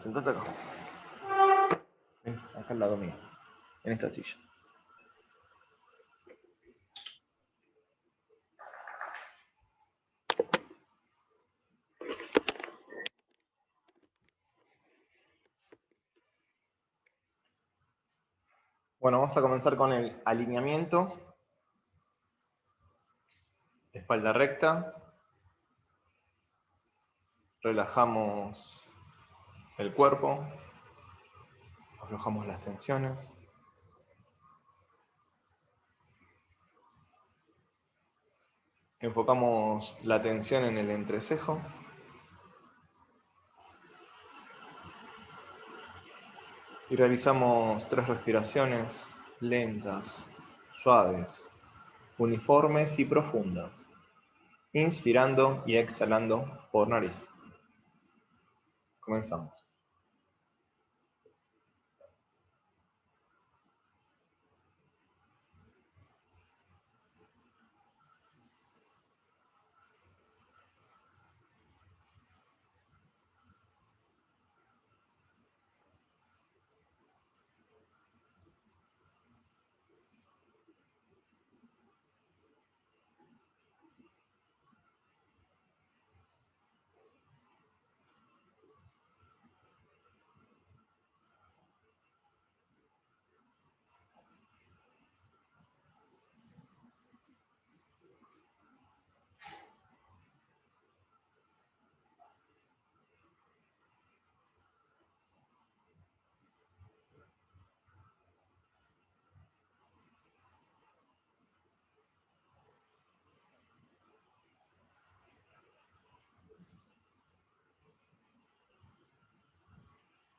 sentate acá. Ven, acá al lado mío, en esta silla. Bueno, vamos a comenzar con el alineamiento. Espalda recta. Relajamos el cuerpo. Aflojamos las tensiones. Enfocamos la atención en el entrecejo. Y realizamos 3 respiraciones lentas, suaves, uniformes y profundas. Inspirando y exhalando por nariz. Comenzamos.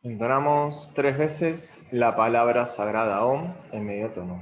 Entonamos 3 veces la palabra sagrada Om en medio tono.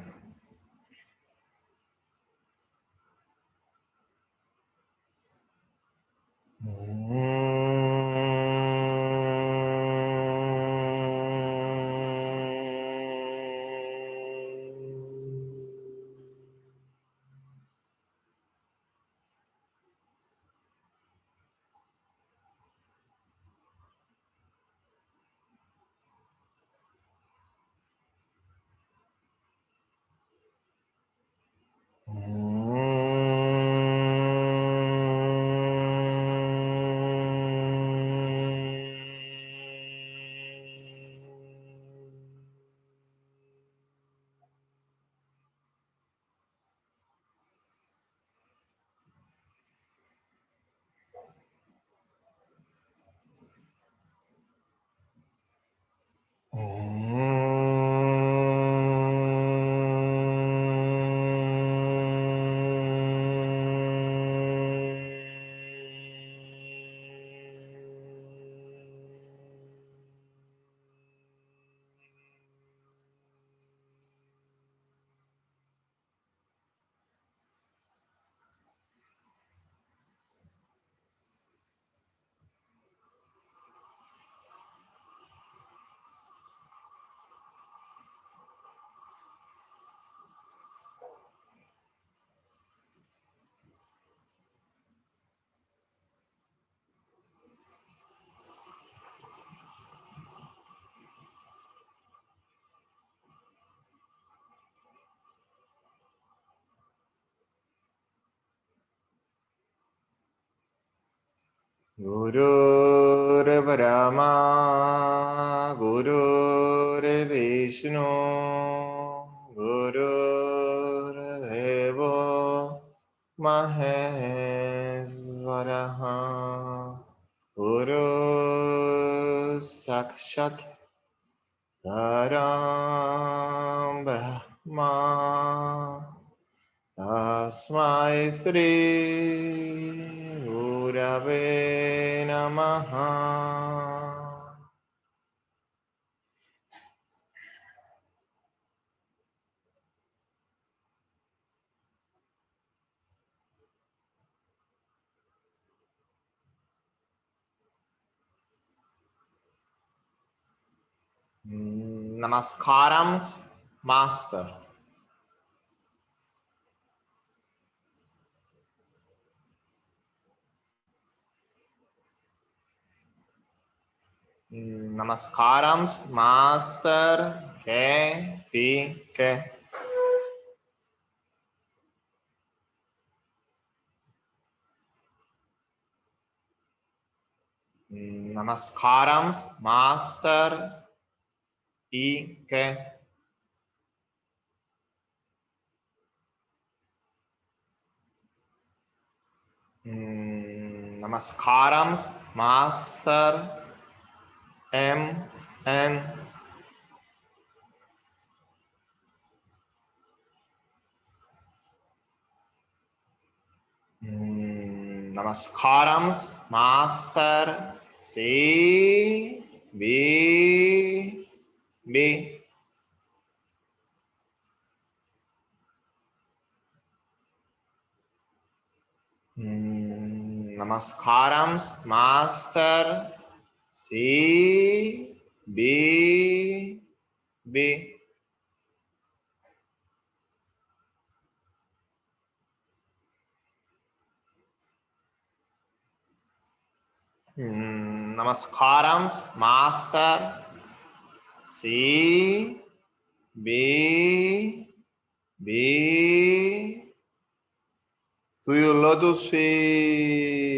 Gurur Brahma, Gurur Vishnu, Gurur Devo Maheswaraha, Guru Sakshat Param Brahma, Tasmai Sri Gurave Namaha. Namaskarams, Master. Namaskaram, Master, que, pi, que. Namaskaram, Master, y que. Namaskaram, Master, n. Namaskaram, Master, C, B, B. Namaskaram, Master, C, B, B. Namaskaram, Master, C, B, B. To your lotus feet.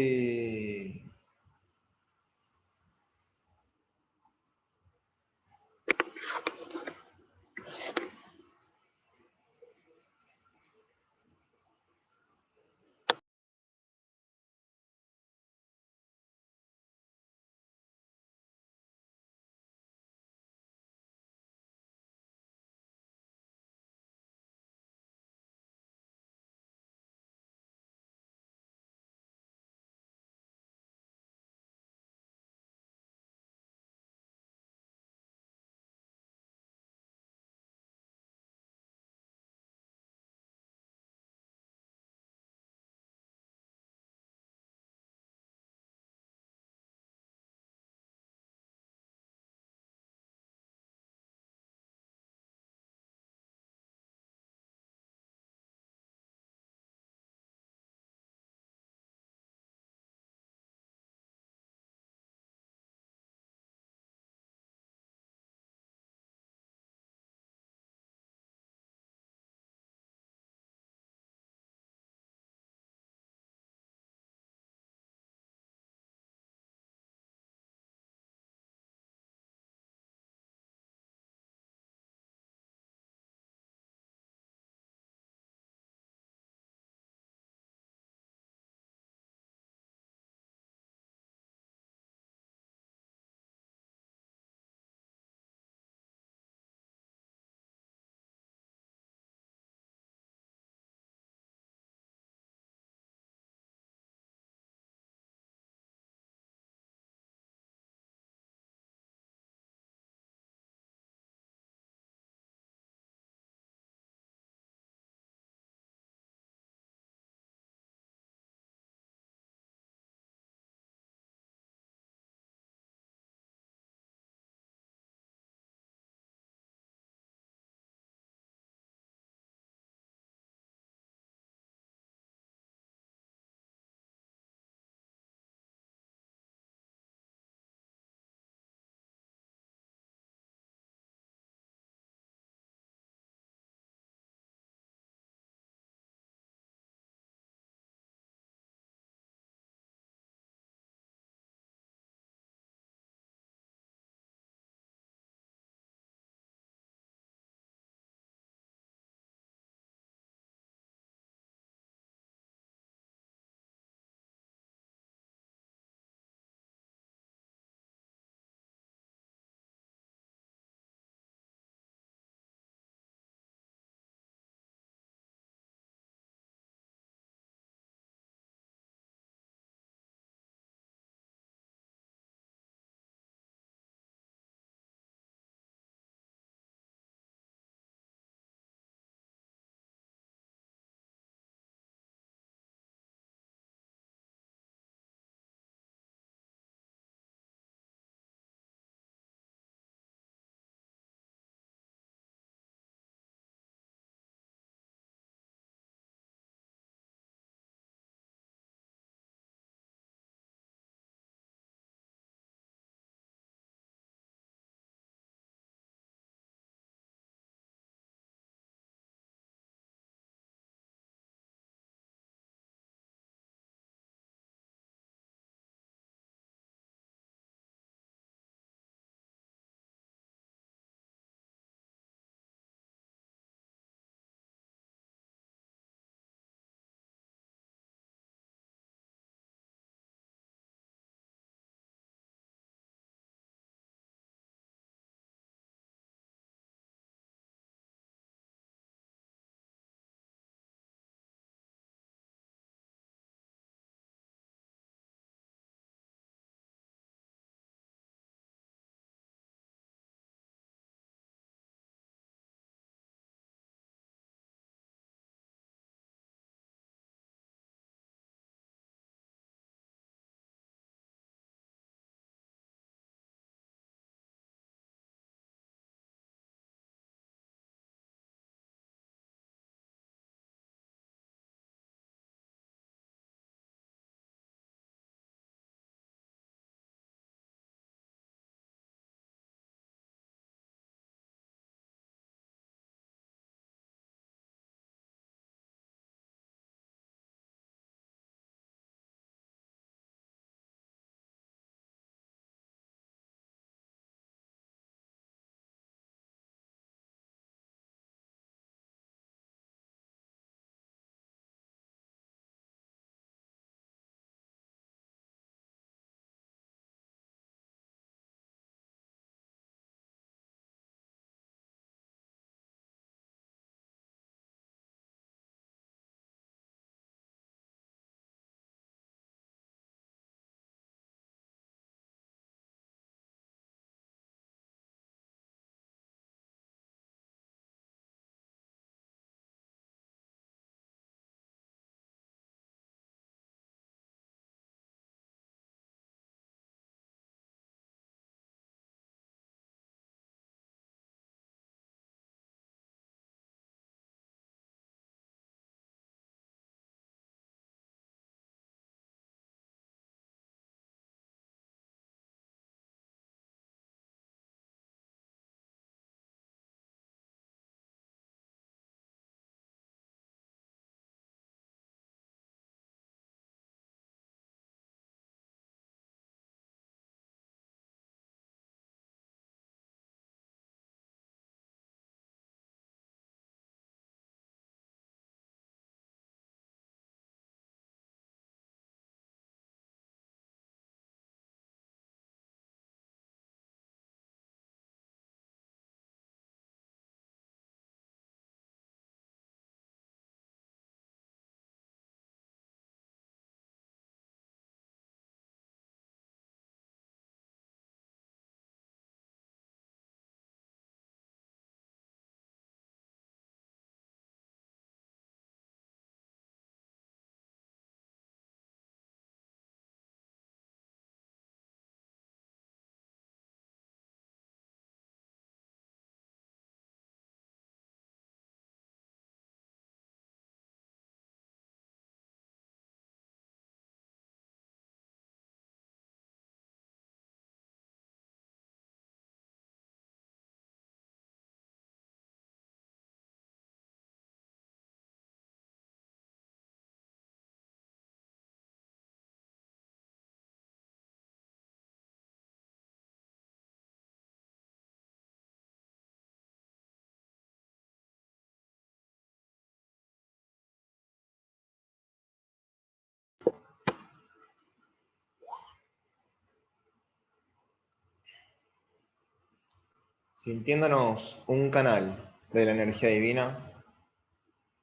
Sintiéndonos un canal de la energía divina,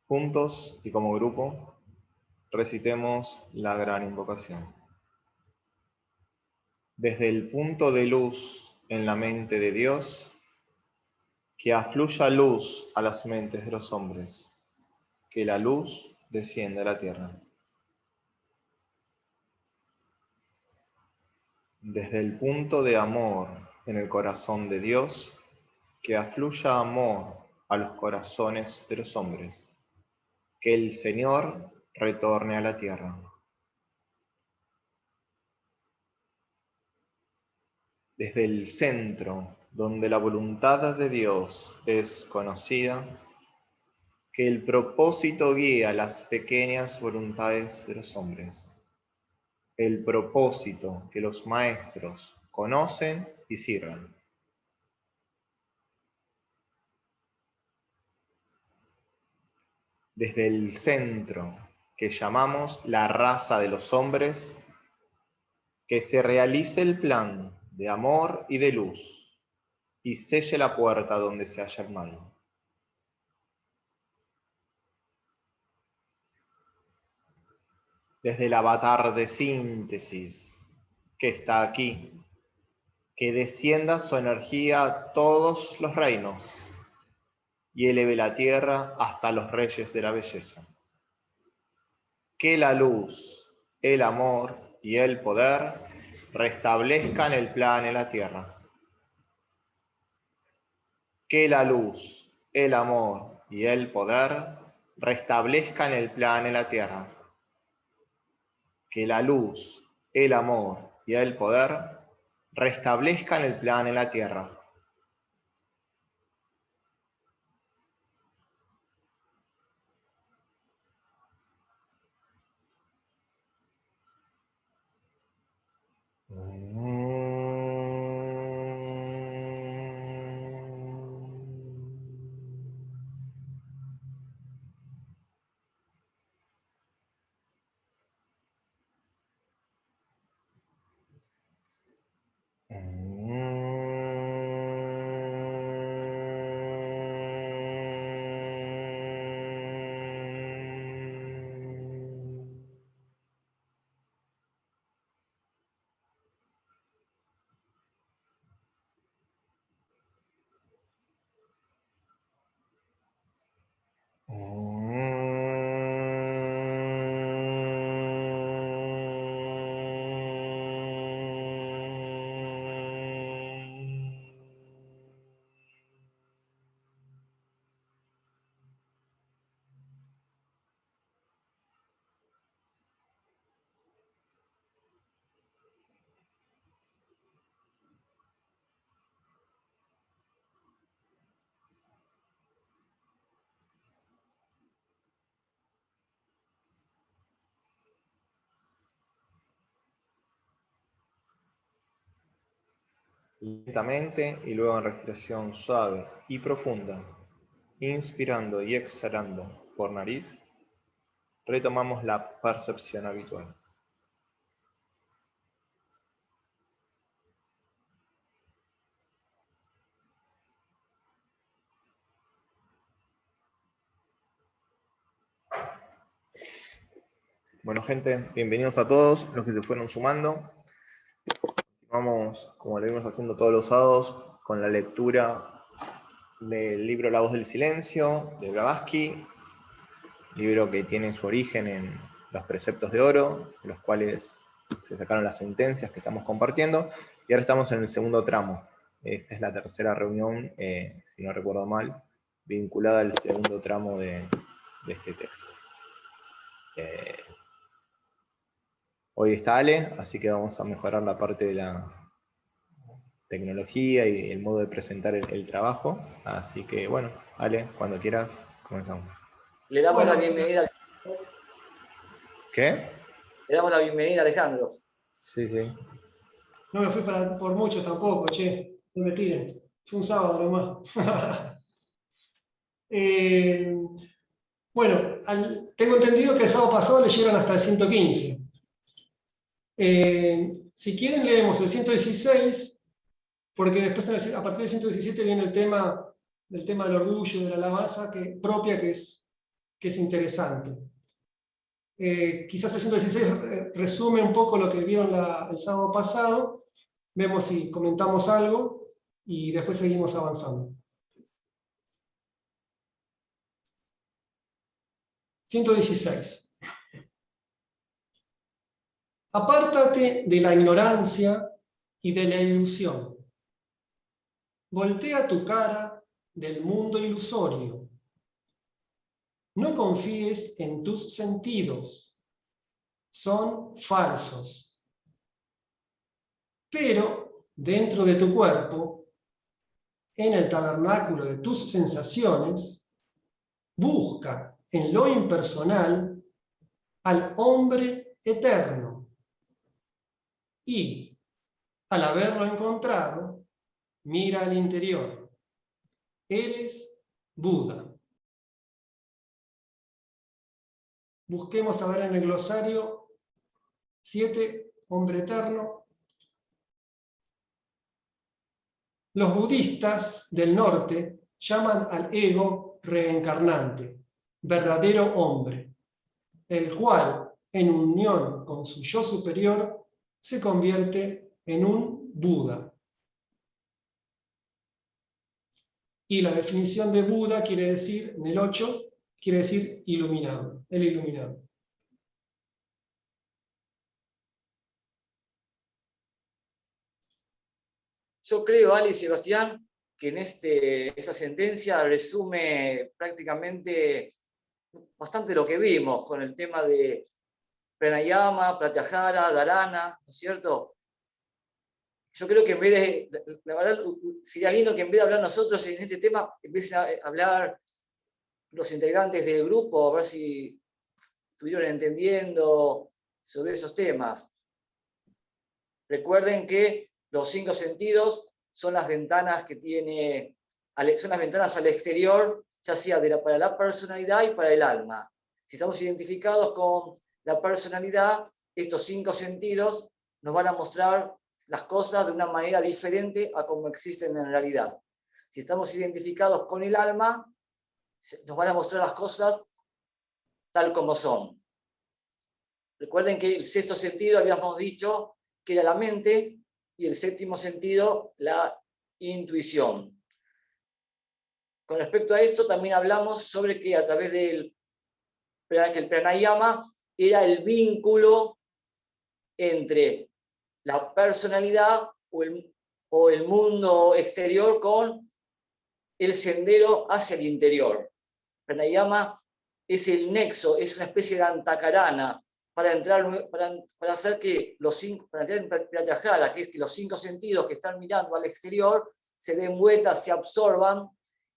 juntos y como grupo, recitemos la gran invocación. Desde el punto de luz en la mente de Dios, que afluya luz a las mentes de los hombres, que la luz descienda a la tierra. Desde el punto de amor en el corazón de Dios, que afluya amor a los corazones de los hombres, que el Señor retorne a la tierra. Desde el centro, donde la voluntad de Dios es conocida, que el propósito guíe a las pequeñas voluntades de los hombres. El propósito que los maestros conocen y sirven. Desde el centro, que llamamos la raza de los hombres, que se realice el plan de amor y de luz, y selle la puerta donde se halla el mal. Desde el avatar de síntesis, que está aquí, que descienda su energía a todos los reinos, y eleve la tierra hasta los reyes de la belleza. Que la luz, el amor y el poder restablezcan el plan en la tierra. Que la luz, el amor y el poder restablezcan el plan en la tierra. Que la luz, el amor y el poder restablezcan el plan en la tierra. Lentamente y luego en respiración suave y profunda, inspirando y exhalando por nariz, retomamos la percepción habitual. Bueno, gente, bienvenidos a todos los que se fueron sumando. Vamos, como lo vimos haciendo todos los sábados, con la lectura del libro La voz del silencio, de Blavatsky, libro que tiene su origen en los preceptos de oro, de los cuales se sacaron las sentencias que estamos compartiendo, y ahora estamos en el segundo tramo. Esta es la tercera reunión, si no recuerdo mal, vinculada al segundo tramo de este texto. Hoy está Ale, así que vamos a mejorar la parte de la tecnología y el modo de presentar el trabajo. Así que bueno, Ale, cuando quieras, comenzamos. Le damos la bienvenida. ¿Qué? Le damos la bienvenida a Alejandro. Sí, sí. No me fui por mucho tampoco, che. No me tiren. Fue un sábado nomás. Bueno, tengo entendido que el sábado pasado leyeron hasta el 115. Si quieren leemos el 116 porque después a partir del 117 viene el tema del orgullo, de la alabanza propia, que es interesante. Quizás el 116 resume un poco lo que vieron el sábado pasado, vemos si comentamos algo y después seguimos avanzando. 116. Apártate de la ignorancia y de la ilusión. Voltea tu cara del mundo ilusorio. No confíes en tus sentidos. Son falsos. Pero dentro de tu cuerpo, en el tabernáculo de tus sensaciones, busca en lo impersonal al hombre eterno. Y, al haberlo encontrado, mira al interior. Eres Buda. Busquemos a ver en el glosario 7, hombre eterno. Los budistas del norte llaman al ego reencarnante, verdadero hombre, el cual, en unión con su yo superior, se convierte en un Buda. Y la definición de Buda quiere decir, en el 8, quiere decir iluminado, el iluminado. Yo creo, Ali y Sebastián, que en esta sentencia resume prácticamente bastante lo que vimos con el tema de Pranayama, Pratyahara, Dharana, ¿no es cierto? Yo creo que en vez de, la verdad, sería lindo que en vez de hablar nosotros en este tema, empiecen a hablar los integrantes del grupo, a ver si estuvieron entendiendo sobre esos temas. Recuerden que los 5 sentidos son las ventanas que tiene, son las ventanas al exterior, ya sea para la personalidad y para el alma. Si estamos identificados con la personalidad, estos 5 sentidos nos van a mostrar las cosas de una manera diferente a como existen en realidad. Si estamos identificados con el alma, nos van a mostrar las cosas tal como son. Recuerden que el 6º sentido habíamos dicho que era la mente, y el 7º sentido, la intuición. Con respecto a esto, también hablamos sobre que a través que el pranayama era el vínculo entre la personalidad o el mundo exterior con el sendero hacia el interior. Pranayama es el nexo, es una especie de antakarana para hacer que para entrar en Pratyahara, que es que los 5 sentidos que están mirando al exterior se den vueltas, se absorban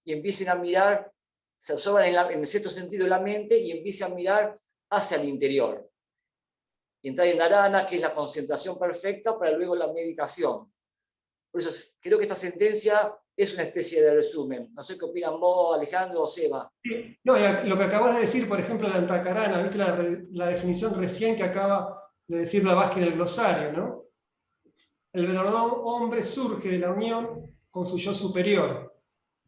y empiecen a mirar, se absorban en el 6º sentido de la mente y empiecen a mirar hacia el interior. Y entrar en Dharana, que es la concentración perfecta, para luego la meditación. Por eso creo que esta sentencia es una especie de resumen. No sé qué opinan vos, Alejandro o Seba. Sí, no, lo que acabas de decir, por ejemplo, de Antakarana, ¿viste la definición recién que acaba de decir Blavatsky en el glosario, ¿no? El verdadero hombre surge de la unión con su yo superior.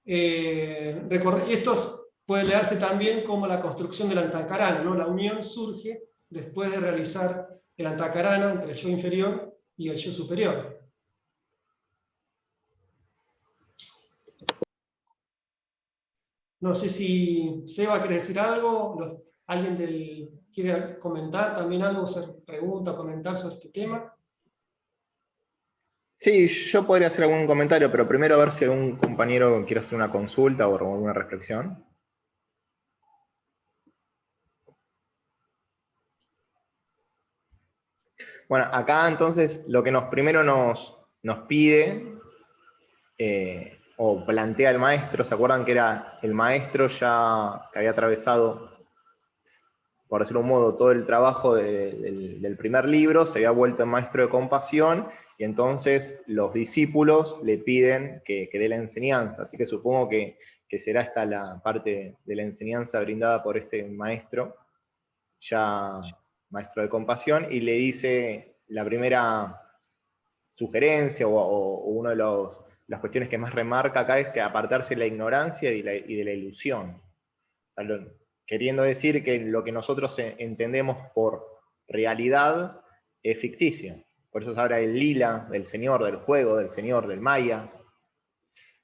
Esto puede leerse también como la construcción del Antakarana, ¿no? La unión surge después de realizar el Antakarana entre el yo inferior y el yo superior. No sé si Seba quiere decir algo, alguien quiere comentar también algo, hacer pregunta, comentar sobre este tema. Sí, yo podría hacer algún comentario, pero primero a ver si algún compañero quiere hacer una consulta o alguna reflexión. Bueno, acá entonces lo que primero nos pide o plantea el maestro, ¿se acuerdan que era el maestro ya que había atravesado, por decirlo de un modo, todo el trabajo del primer libro, se había vuelto en maestro de compasión, y entonces los discípulos le piden que dé la enseñanza, así que supongo que será esta la parte de la enseñanza brindada por este maestro, ya maestro de compasión, y le dice sugerencia o una de las cuestiones que más remarca acá es que apartarse de la ignorancia y de la ilusión. O sea, queriendo decir que lo que nosotros entendemos por realidad es ficticio. Por eso se habla del lila, del señor, del juego, del señor, del maya.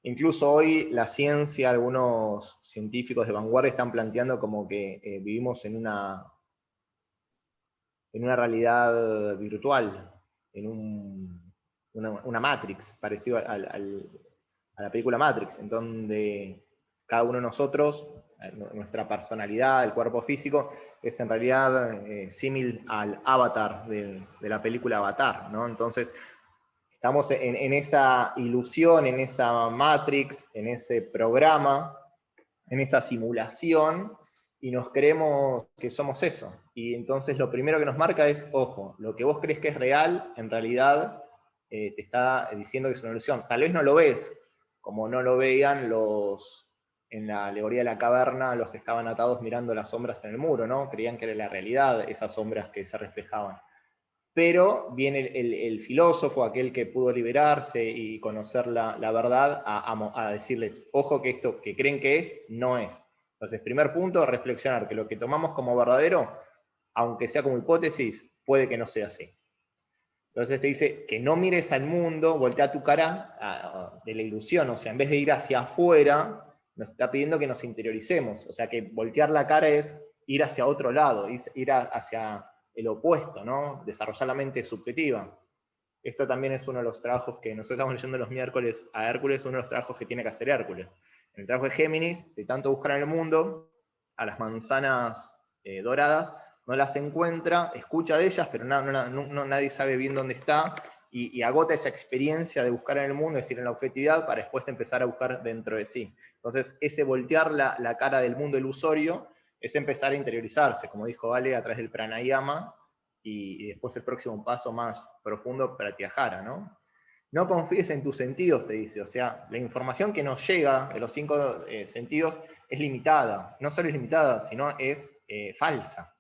Incluso hoy la ciencia, algunos científicos de vanguardia están planteando como que vivimos en una realidad virtual, en una Matrix, parecido a la película Matrix, en donde cada uno de nosotros, nuestra personalidad, el cuerpo físico, es en realidad símil al avatar de la película Avatar, ¿no? Entonces, estamos en esa ilusión, en esa Matrix, en ese programa, en esa simulación, y nos creemos que somos eso. Y entonces lo primero que nos marca es, ojo, lo que vos crees que es real, en realidad te está diciendo que es una ilusión. Tal vez no lo ves, como no lo veían en la alegoría de la caverna, los que estaban atados mirando las sombras en el muro, ¿no? Creían que era la realidad esas sombras que se reflejaban. Pero viene el filósofo, aquel que pudo liberarse y conocer la verdad, a decirles, ojo que esto que creen que es, no es. Entonces, primer punto, reflexionar que lo que tomamos como verdadero, aunque sea como hipótesis, puede que no sea así. Entonces te dice que no mires al mundo, voltea tu cara de la ilusión, o sea, en vez de ir hacia afuera, nos está pidiendo que nos interioricemos, o sea, que voltear la cara es ir hacia otro lado, ir hacia el opuesto, ¿no? Desarrollar la mente subjetiva. Esto también es uno de los trabajos que nosotros estamos leyendo los miércoles a Hércules, uno de los trabajos que tiene que hacer Hércules. En el trabajo de Géminis, de tanto buscar en el mundo, a las manzanas doradas, no las encuentra, escucha de ellas, pero nadie sabe bien dónde está, y agota esa experiencia de buscar en el mundo, es decir, en la objetividad, para después empezar a buscar dentro de sí. Entonces, ese voltear la cara del mundo ilusorio es empezar a interiorizarse, como dijo Ale, a través del pranayama, y después el próximo paso más profundo, pratyahara, ¿no? No confíes en tus sentidos, te dice. O sea, la información que nos llega de los 5 sentidos es limitada. No solo es limitada, sino es falsa.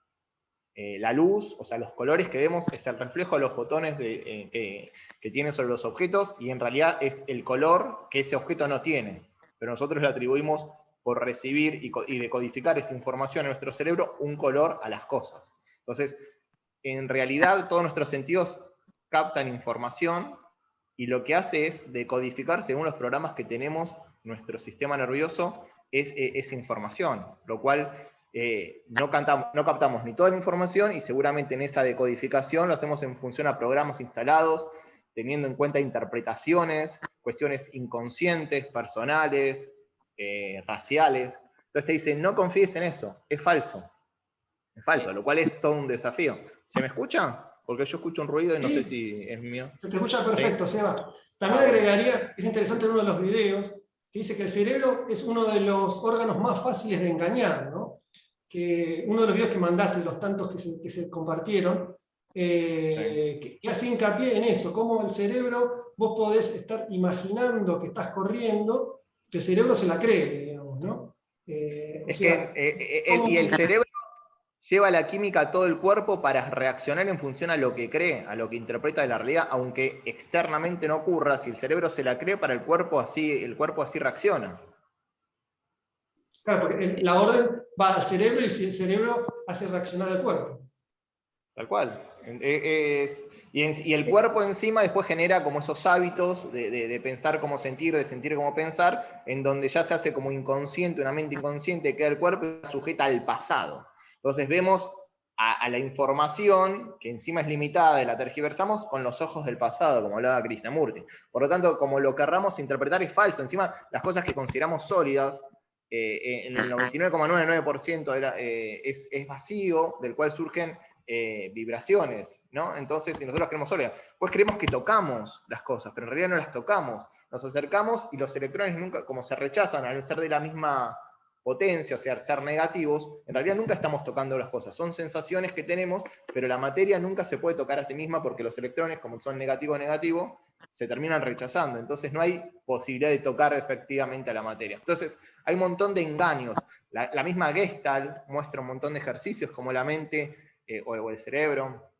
La luz, o sea, los colores que vemos es el reflejo de los fotones que tienen sobre los objetos, y en realidad es el color que ese objeto no tiene. Pero nosotros le atribuimos, por recibir y decodificar esa información en nuestro cerebro, un color a las cosas. Entonces, en realidad todos nuestros sentidos captan información, y lo que hace es decodificar según los programas que tenemos nuestro sistema nervioso esa información, lo cual no captamos ni toda la información, y seguramente en esa decodificación lo hacemos en función a programas instalados, teniendo en cuenta interpretaciones, cuestiones inconscientes, personales, raciales. Entonces te dice, no confíes en eso, es falso. Es falso, lo cual es todo un desafío. ¿Se me escucha? Porque yo escucho un ruido y no sé si es mío. Se te escucha perfecto, ¿Sí? Seba. También agregaría, es interesante en uno de los videos, que dice que el cerebro es uno de los órganos más fáciles de engañar, ¿no? Que uno de los videos que mandaste, los tantos que se compartieron, que hace hincapié en eso, cómo el cerebro, vos podés estar imaginando que estás corriendo, que el cerebro se la cree, digamos, ¿no? Es que el cerebro lleva la química a todo el cuerpo para reaccionar en función a lo que cree, a lo que interpreta de la realidad, aunque externamente no ocurra. Si el cerebro se la cree, para el cuerpo así reacciona. Claro, porque la orden va al cerebro y el cerebro hace reaccionar al cuerpo. Tal cual. Y el cuerpo encima después genera como esos hábitos de pensar cómo sentir, de sentir cómo pensar, en donde ya se hace como inconsciente, una mente inconsciente, queda el cuerpo sujeta al pasado. Entonces vemos a la información, que encima es limitada, la tergiversamos con los ojos del pasado, como hablaba Krishnamurti. Por lo tanto, como lo querramos interpretar es falso. Encima, las cosas que consideramos sólidas, en el 99,99% es vacío, del cual surgen vibraciones, ¿no? Entonces, si nosotros creemos sólidas, pues creemos que tocamos las cosas, pero en realidad no las tocamos. Nos acercamos y los electrones nunca, como se rechazan al ser de la misma potencia, o sea, al ser negativos, en realidad nunca estamos tocando las cosas. Son sensaciones que tenemos, pero la materia nunca se puede tocar a sí misma, porque los electrones, como son negativo, se terminan rechazando. Entonces no hay posibilidad de tocar efectivamente a la materia. Entonces hay un montón de engaños. La misma Gestalt muestra un montón de ejercicios, como la mente o el cerebro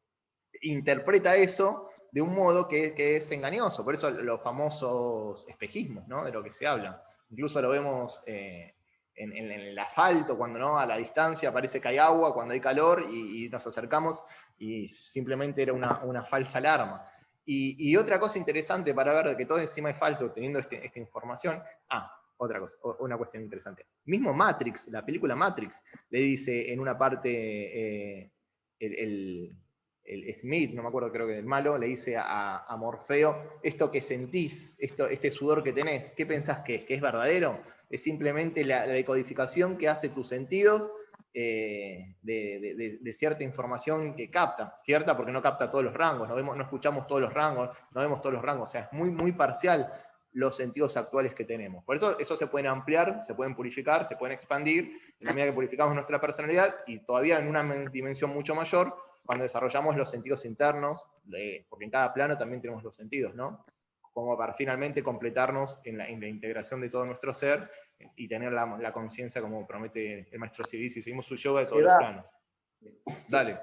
interpreta eso de un modo que es engañoso. Por eso los famosos espejismos, ¿no? De lo que se habla. Incluso lo vemos en el asfalto, cuando ¿no? A la distancia parece que hay agua, cuando hay calor, y nos acercamos y simplemente era una falsa alarma. Y otra cosa interesante para ver de que todo encima es falso, teniendo esta información, otra cosa, una cuestión interesante. Mismo Matrix, la película Matrix, le dice en una parte el Smith, no me acuerdo, creo que el malo, le dice a Morfeo, esto que sentís, este sudor que tenés, ¿qué pensás que es verdadero? Es simplemente la decodificación que hace tus sentidos de cierta información que capta, cierta porque no capta todos los rangos, no escuchamos todos los rangos, no vemos todos los rangos, o sea, es muy, muy parcial los sentidos actuales que tenemos. Por eso se pueden ampliar, se pueden purificar, se pueden expandir, en la medida que purificamos nuestra personalidad, y todavía en una dimensión mucho mayor, cuando desarrollamos los sentidos internos, porque en cada plano también tenemos los sentidos, ¿no? Como para finalmente completarnos en la integración de todo nuestro ser, y tener la conciencia, como promete el maestro Siddhi, y seguimos su yoga de todos los planos. Dale.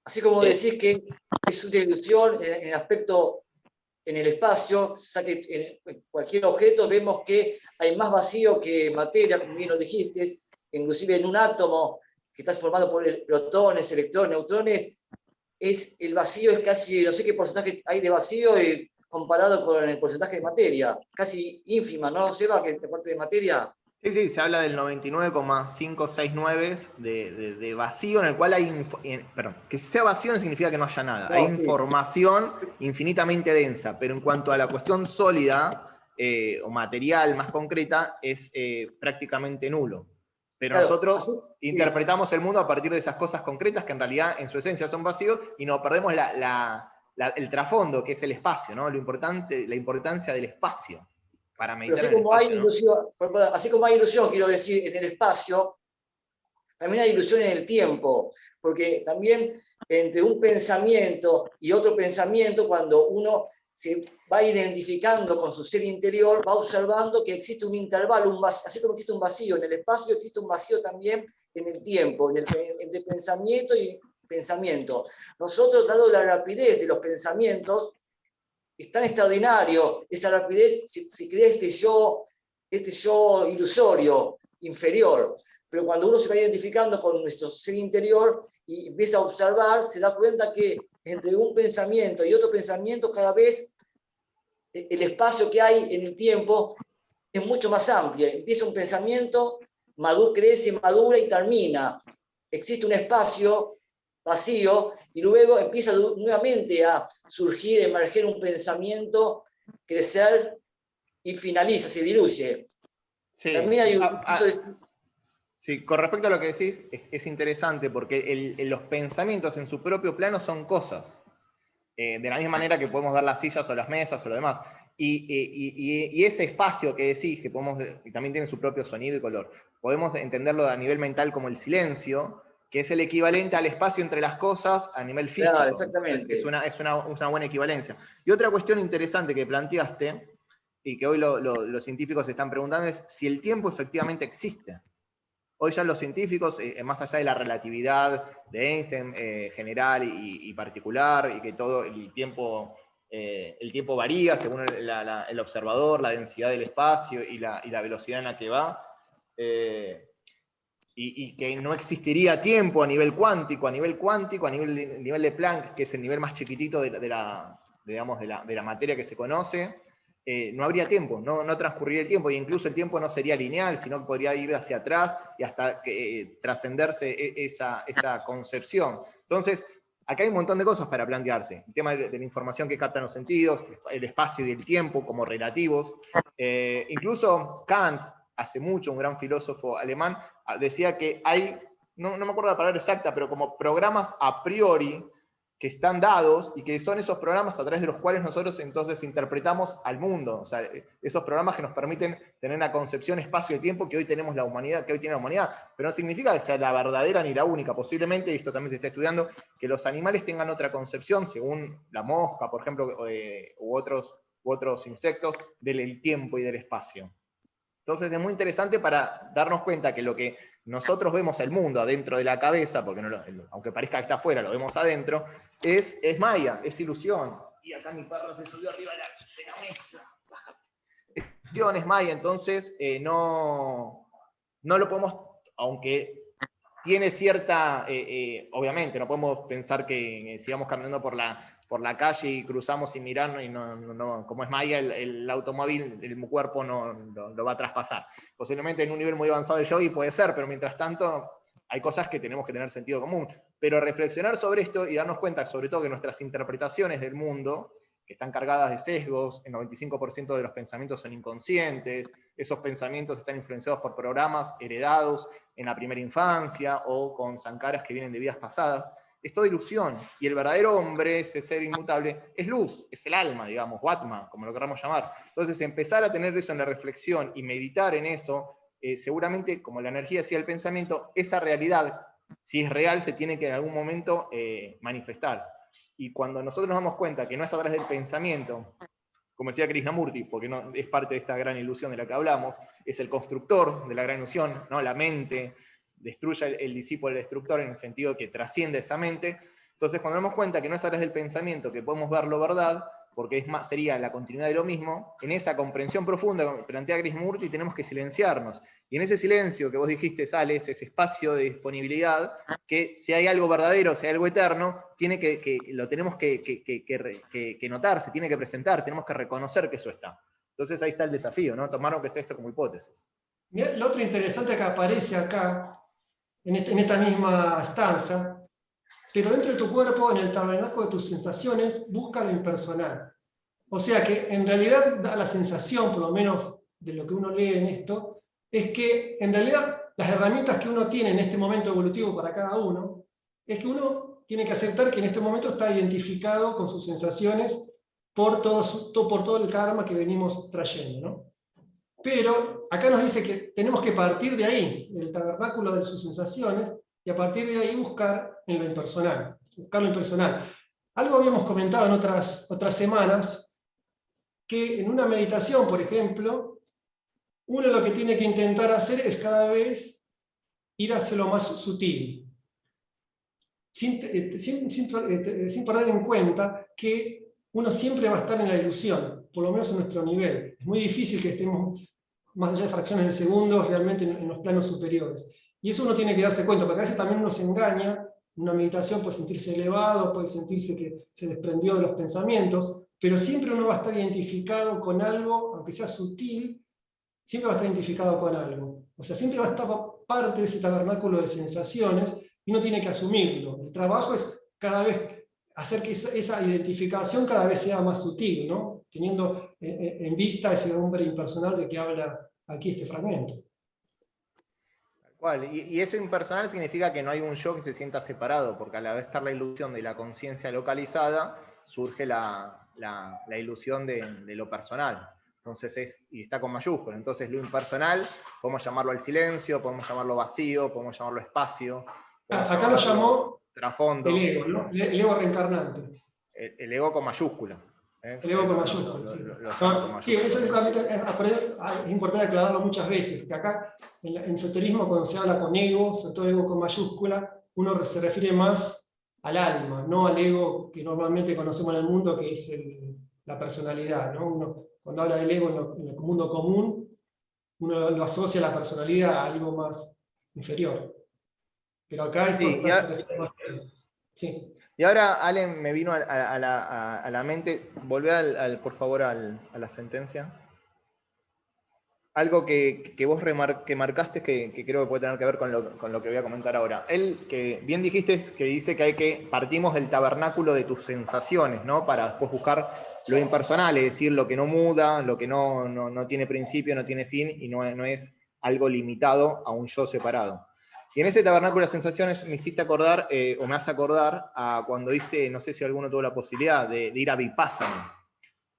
Así como decís que es una ilusión en el aspecto, en el espacio, en cualquier objeto vemos que hay más vacío que materia, como bien lo dijiste, inclusive en un átomo que está formado por protones, electrones, neutrones, el vacío es casi, no sé qué porcentaje hay de vacío comparado con el porcentaje de materia, casi ínfima, ¿no, Seba, que la parte de materia? Sí, se habla del 99,569 de vacío, en el cual hay, perdón, que sea vacío no significa que no haya nada, hay información infinitamente densa, pero en cuanto a la cuestión sólida o material más concreta, es prácticamente nulo. Pero claro, nosotros interpretamos el mundo a partir de esas cosas concretas que en realidad en su esencia son vacíos, y nos perdemos el trasfondo, que es el espacio, ¿no? La importancia del espacio. Para meditar. Pero así como hay ilusión, quiero decir, en el espacio, también hay ilusión en el tiempo, porque también entre un pensamiento y otro pensamiento, cuando uno se va identificando con su ser interior, va observando que existe un intervalo, así como existe un vacío en el espacio, existe un vacío también en el tiempo, entre pensamiento y pensamiento. Nosotros, dado la rapidez de los pensamientos, es tan extraordinario esa rapidez, se crea este yo ilusorio, inferior. Pero cuando uno se va identificando con nuestro ser interior y empieza a observar, se da cuenta que entre un pensamiento y otro pensamiento, cada vez el espacio que hay en el tiempo es mucho más amplio. Empieza un pensamiento, crece, madura y termina. Existe un espacio vacío, y luego empieza nuevamente a surgir, emerger un pensamiento, crecer y finaliza, se diluye. Sí. También hay sí, con respecto a lo que decís, es interesante porque los pensamientos en su propio plano son cosas. De la misma manera que podemos ver las sillas o las mesas o lo demás. Y ese espacio que decís, que también tiene su propio sonido y color, podemos entenderlo a nivel mental como el silencio, que es el equivalente al espacio entre las cosas a nivel físico. Claro, exactamente. Es una buena equivalencia. Y otra cuestión interesante que planteaste, y que hoy los científicos se están preguntando, es si el tiempo efectivamente existe. Hoy ya los científicos, más allá de la relatividad de Einstein general y particular, y que todo el tiempo varía según el observador, la densidad del espacio y la velocidad en la que va, y que no existiría tiempo a nivel cuántico, a nivel de Planck, que es el nivel más chiquitito de la materia que se conoce, no habría tiempo, no transcurriría el tiempo, e incluso el tiempo no sería lineal, sino que podría ir hacia atrás y hasta trascenderse esa concepción. Entonces, acá hay un montón de cosas para plantearse. El tema de la información que captan los sentidos, el espacio y el tiempo como relativos. Incluso Kant, hace mucho, un gran filósofo alemán, decía que hay, no me acuerdo la palabra exacta, pero como programas a priori que están dados y que son esos programas a través de los cuales nosotros entonces interpretamos al mundo. O sea, esos programas que nos permiten tener una concepción espacio y tiempo que hoy tenemos la humanidad, que hoy tiene la humanidad, pero no significa que sea la verdadera ni la única. Posiblemente, y esto también se está estudiando, que los animales tengan otra concepción, según la mosca, por ejemplo, u otros insectos, del tiempo y del espacio. Entonces es muy interesante para darnos cuenta que lo que nosotros vemos el mundo adentro de la cabeza, porque aunque parezca que está afuera, lo vemos adentro, es maya, es ilusión. acá mi perro se subió arriba de la mesa. Bájate. Maya, entonces no lo podemos, aunque tiene cierta, obviamente, no podemos pensar que si vamos caminando por la calle y cruzamos y mirarnos y como es Maya, el automóvil, el cuerpo no lo va a traspasar. Posiblemente en un nivel muy avanzado de yogi puede ser, pero mientras tanto hay cosas que tenemos que tener sentido común. Pero reflexionar sobre esto y darnos cuenta, sobre todo, que nuestras interpretaciones del mundo, que están cargadas de sesgos, el 95% de los pensamientos son inconscientes, esos pensamientos están influenciados por programas heredados en la primera infancia o con sankaras que vienen de vidas pasadas. Es toda ilusión, y el verdadero hombre, ese ser inmutable, es luz, es el alma, digamos, o Atma, como lo queramos llamar. Entonces, empezar a tener eso en la reflexión y meditar en eso, seguramente, como la energía decía el pensamiento, esa realidad, si es real, se tiene que en algún momento manifestar. Y cuando nosotros nos damos cuenta que no es a través del pensamiento, como decía Krishnamurti, porque no, es parte de esta gran ilusión de la que hablamos, es el constructor de la gran ilusión, ¿no? La mente destruye el discípulo del destructor en el sentido que trasciende esa mente. Entonces, cuando nos damos cuenta que no es a través del pensamiento que podemos verlo verdad, porque es más, sería la continuidad de lo mismo, en esa comprensión profunda que plantea Krishnamurti tenemos que silenciarnos. Y en ese silencio que vos dijiste, Alex, ese espacio de disponibilidad, que si hay algo verdadero, si hay algo eterno, lo tenemos que notar, se tiene que presentar, tenemos que reconocer que eso está. Entonces ahí está el desafío, ¿no? Tomar lo que es esto como hipótesis. Mirá, lo otro interesante que aparece acá, en esta misma estanza, pero dentro de tu cuerpo, en el tabernáculo de tus sensaciones, busca lo impersonal. O sea que en realidad da la sensación, por lo menos de lo que uno lee en esto, es que en realidad las herramientas que uno tiene en este momento evolutivo para cada uno, es que uno tiene que aceptar que en este momento está identificado con sus sensaciones por todo el karma que venimos trayendo, ¿no? Pero acá nos dice que tenemos que partir de ahí, del tabernáculo de sus sensaciones, y a partir de ahí buscar en lo impersonal, buscar lo impersonal. Algo habíamos comentado en otras semanas, que en una meditación, por ejemplo, uno lo que tiene que intentar hacer es cada vez ir hacia lo más sutil, sin perder en cuenta que uno siempre va a estar en la ilusión, por lo menos en nuestro nivel. Es muy difícil que estemos más allá de fracciones de segundos, realmente en los planos superiores. Y eso uno tiene que darse cuenta, porque a veces también uno se engaña, una meditación puede sentirse elevado, puede sentirse que se desprendió de los pensamientos, pero siempre uno va a estar identificado con algo, aunque sea sutil, siempre va a estar identificado con algo. O sea, siempre va a estar parte de ese tabernáculo de sensaciones y uno tiene que asumirlo. El trabajo es cada vez hacer que esa identificación cada vez sea más sutil, ¿no? Teniendo en vista ese hombre impersonal de que habla aquí este fragmento. Tal cual. Y eso impersonal significa que no hay un yo que se sienta separado, porque al estar la ilusión de la conciencia localizada, surge la ilusión de lo personal. Entonces y está con mayúsculas. Entonces lo impersonal, podemos llamarlo al silencio, podemos llamarlo vacío, podemos llamarlo espacio. Acá lo llamó trasfondo. El ego, ¿no? El ego reencarnante. El ego con mayúscula. El ego con mayúsculas, sí. Eso es importante aclararlo muchas veces, que acá en esoterismo cuando se habla con ego, sobre todo ego con mayúscula, uno se refiere más al alma, no al ego que normalmente conocemos en el mundo, que es la personalidad, ¿no? Uno, cuando habla del ego en el mundo común, uno lo asocia a la personalidad a algo más inferior. Pero acá esto se refiere más a él. Sí. Y ahora, Allen, me vino a la mente, volvé por favor a la sentencia. Algo que vos marcaste que creo que puede tener que ver con lo que voy a comentar ahora. Él, que bien dijiste, que dice que partimos del tabernáculo de tus sensaciones, ¿no? Para después buscar lo impersonal, es decir, lo que no muda, lo que no tiene principio, no tiene fin, y no es algo limitado a un yo separado. Y en ese tabernáculo de sensaciones me hiciste acordar, o me hace acordar, a cuando dice, no sé si alguno tuvo la posibilidad de ir a Vipassana.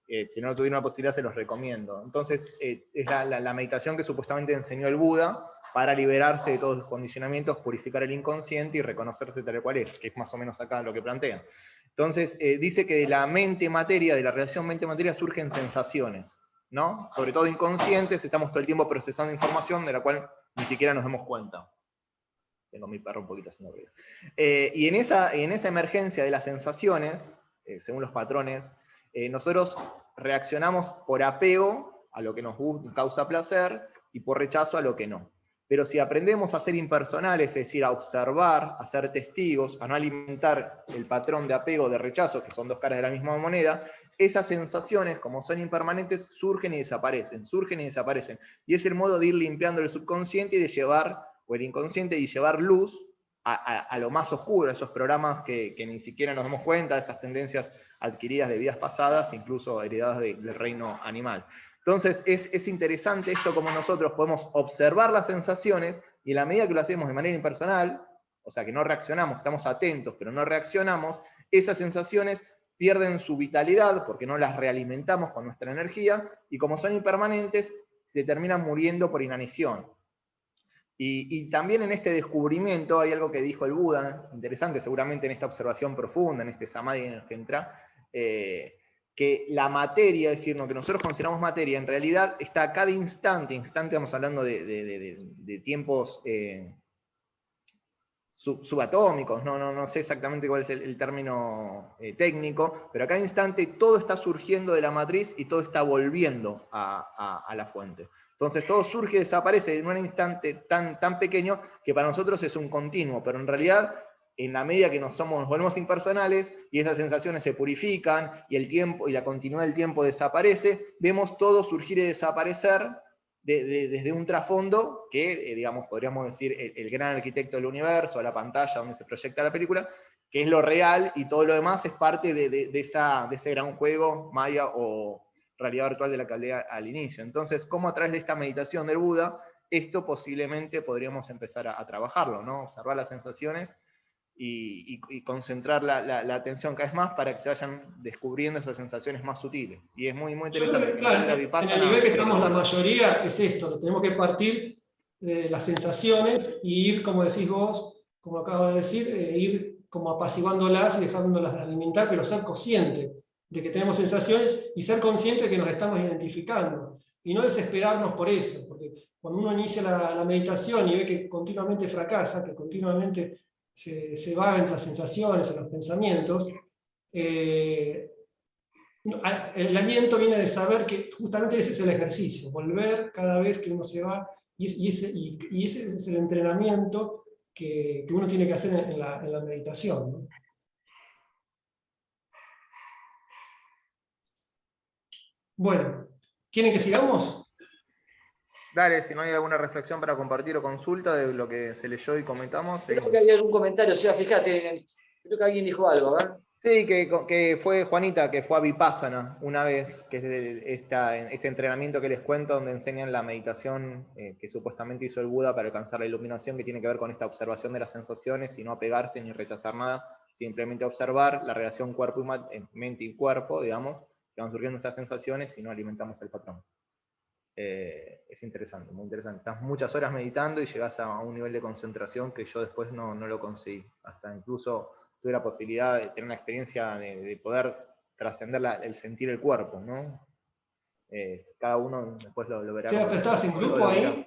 Si no tuvieron la posibilidad, se los recomiendo. Entonces, es la meditación que supuestamente enseñó el Buda para liberarse de todos los condicionamientos, purificar el inconsciente y reconocerse tal cual es, que es más o menos acá lo que plantea. Entonces, dice que de la mente-materia, de la relación mente-materia, surgen sensaciones, ¿no? Sobre todo inconscientes, estamos todo el tiempo procesando información de la cual ni siquiera nos damos cuenta. Tengo mi perro un poquito haciendo ruido. Y en esa emergencia de las sensaciones, según los patrones, nosotros reaccionamos por apego a lo que nos causa placer y por rechazo a lo que no. Pero si aprendemos a ser impersonales, es decir, a observar, a ser testigos, a no alimentar el patrón de apego, de rechazo, que son dos caras de la misma moneda, esas sensaciones, como son impermanentes, surgen y desaparecen, surgen y desaparecen. Y es el modo de ir limpiando el subconsciente y de llevar, o el inconsciente, y llevar luz a lo más oscuro, esos programas que ni siquiera nos damos cuenta, esas tendencias adquiridas de vidas pasadas, incluso heredadas del reino animal. Entonces es interesante esto, como nosotros podemos observar las sensaciones, y en la medida que lo hacemos de manera impersonal, o sea que no reaccionamos, estamos atentos, pero no reaccionamos, esas sensaciones pierden su vitalidad porque no las realimentamos con nuestra energía, y como son impermanentes, se terminan muriendo por inanición. Y también en este descubrimiento hay algo que dijo el Buda, interesante seguramente en esta observación profunda, en este samadhi en el que entra, que la materia, es decir, lo que nosotros consideramos materia, en realidad está a cada instante, estamos hablando de tiempos subatómicos, no sé exactamente cuál es el término técnico, pero a cada instante todo está surgiendo de la matriz y todo está volviendo a la fuente. Entonces todo surge y desaparece en un instante tan pequeño que para nosotros es un continuo, pero en realidad, en la medida que nos volvemos impersonales y esas sensaciones se purifican y el tiempo y la continuidad del tiempo desaparece, vemos todo surgir y desaparecer desde un trasfondo que, digamos, podríamos decir, el gran arquitecto del universo, la pantalla donde se proyecta la película, que es lo real, y todo lo demás es parte de ese gran juego maya o realidad virtual de la que hablé al inicio. Entonces, ¿cómo a través de esta meditación del Buda, esto posiblemente podríamos empezar a trabajarlo, ¿no? Observar las sensaciones y concentrar la atención cada vez más para que se vayan descubriendo esas sensaciones más sutiles. Y es muy interesante. Yo creo que, claro, en el nivel que estamos la mayoría es esto, lo tenemos que partir de las sensaciones y ir, como decís vos, como acabo de decir, ir como apaciguándolas y dejándolas de alimentar, pero ser consciente de que tenemos sensaciones y ser consciente de que nos estamos identificando. Y no desesperarnos por eso, porque cuando uno inicia la meditación y ve que continuamente fracasa, que continuamente se va entre las sensaciones, en los pensamientos, el aliento viene de saber que justamente ese es el ejercicio, volver cada vez que uno se va, y ese es el entrenamiento que uno tiene que hacer en la meditación, ¿no? Bueno, ¿quieren que sigamos? Dale, si no hay alguna reflexión para compartir o consulta de lo que se leyó y comentamos. Creo que había algún comentario, Seba, fíjate, creo que alguien dijo algo, a ver. Sí, que fue Juanita, que fue a Vipassana una vez, que es este entrenamiento que les cuento, donde enseñan la meditación que supuestamente hizo el Buda para alcanzar la iluminación, que tiene que ver con esta observación de las sensaciones y no apegarse ni rechazar nada, simplemente observar la relación cuerpo mente y cuerpo, digamos, que van surgiendo estas sensaciones y no alimentamos el patrón. Es interesante, muy interesante. Estás muchas horas meditando y llegas a un nivel de concentración que yo después no lo conseguí. Hasta incluso tuve la posibilidad de tener una experiencia de poder trascender el sentir el cuerpo, ¿no? Cada uno después lo verá. Sí, pero ¿estabas en grupo ahí?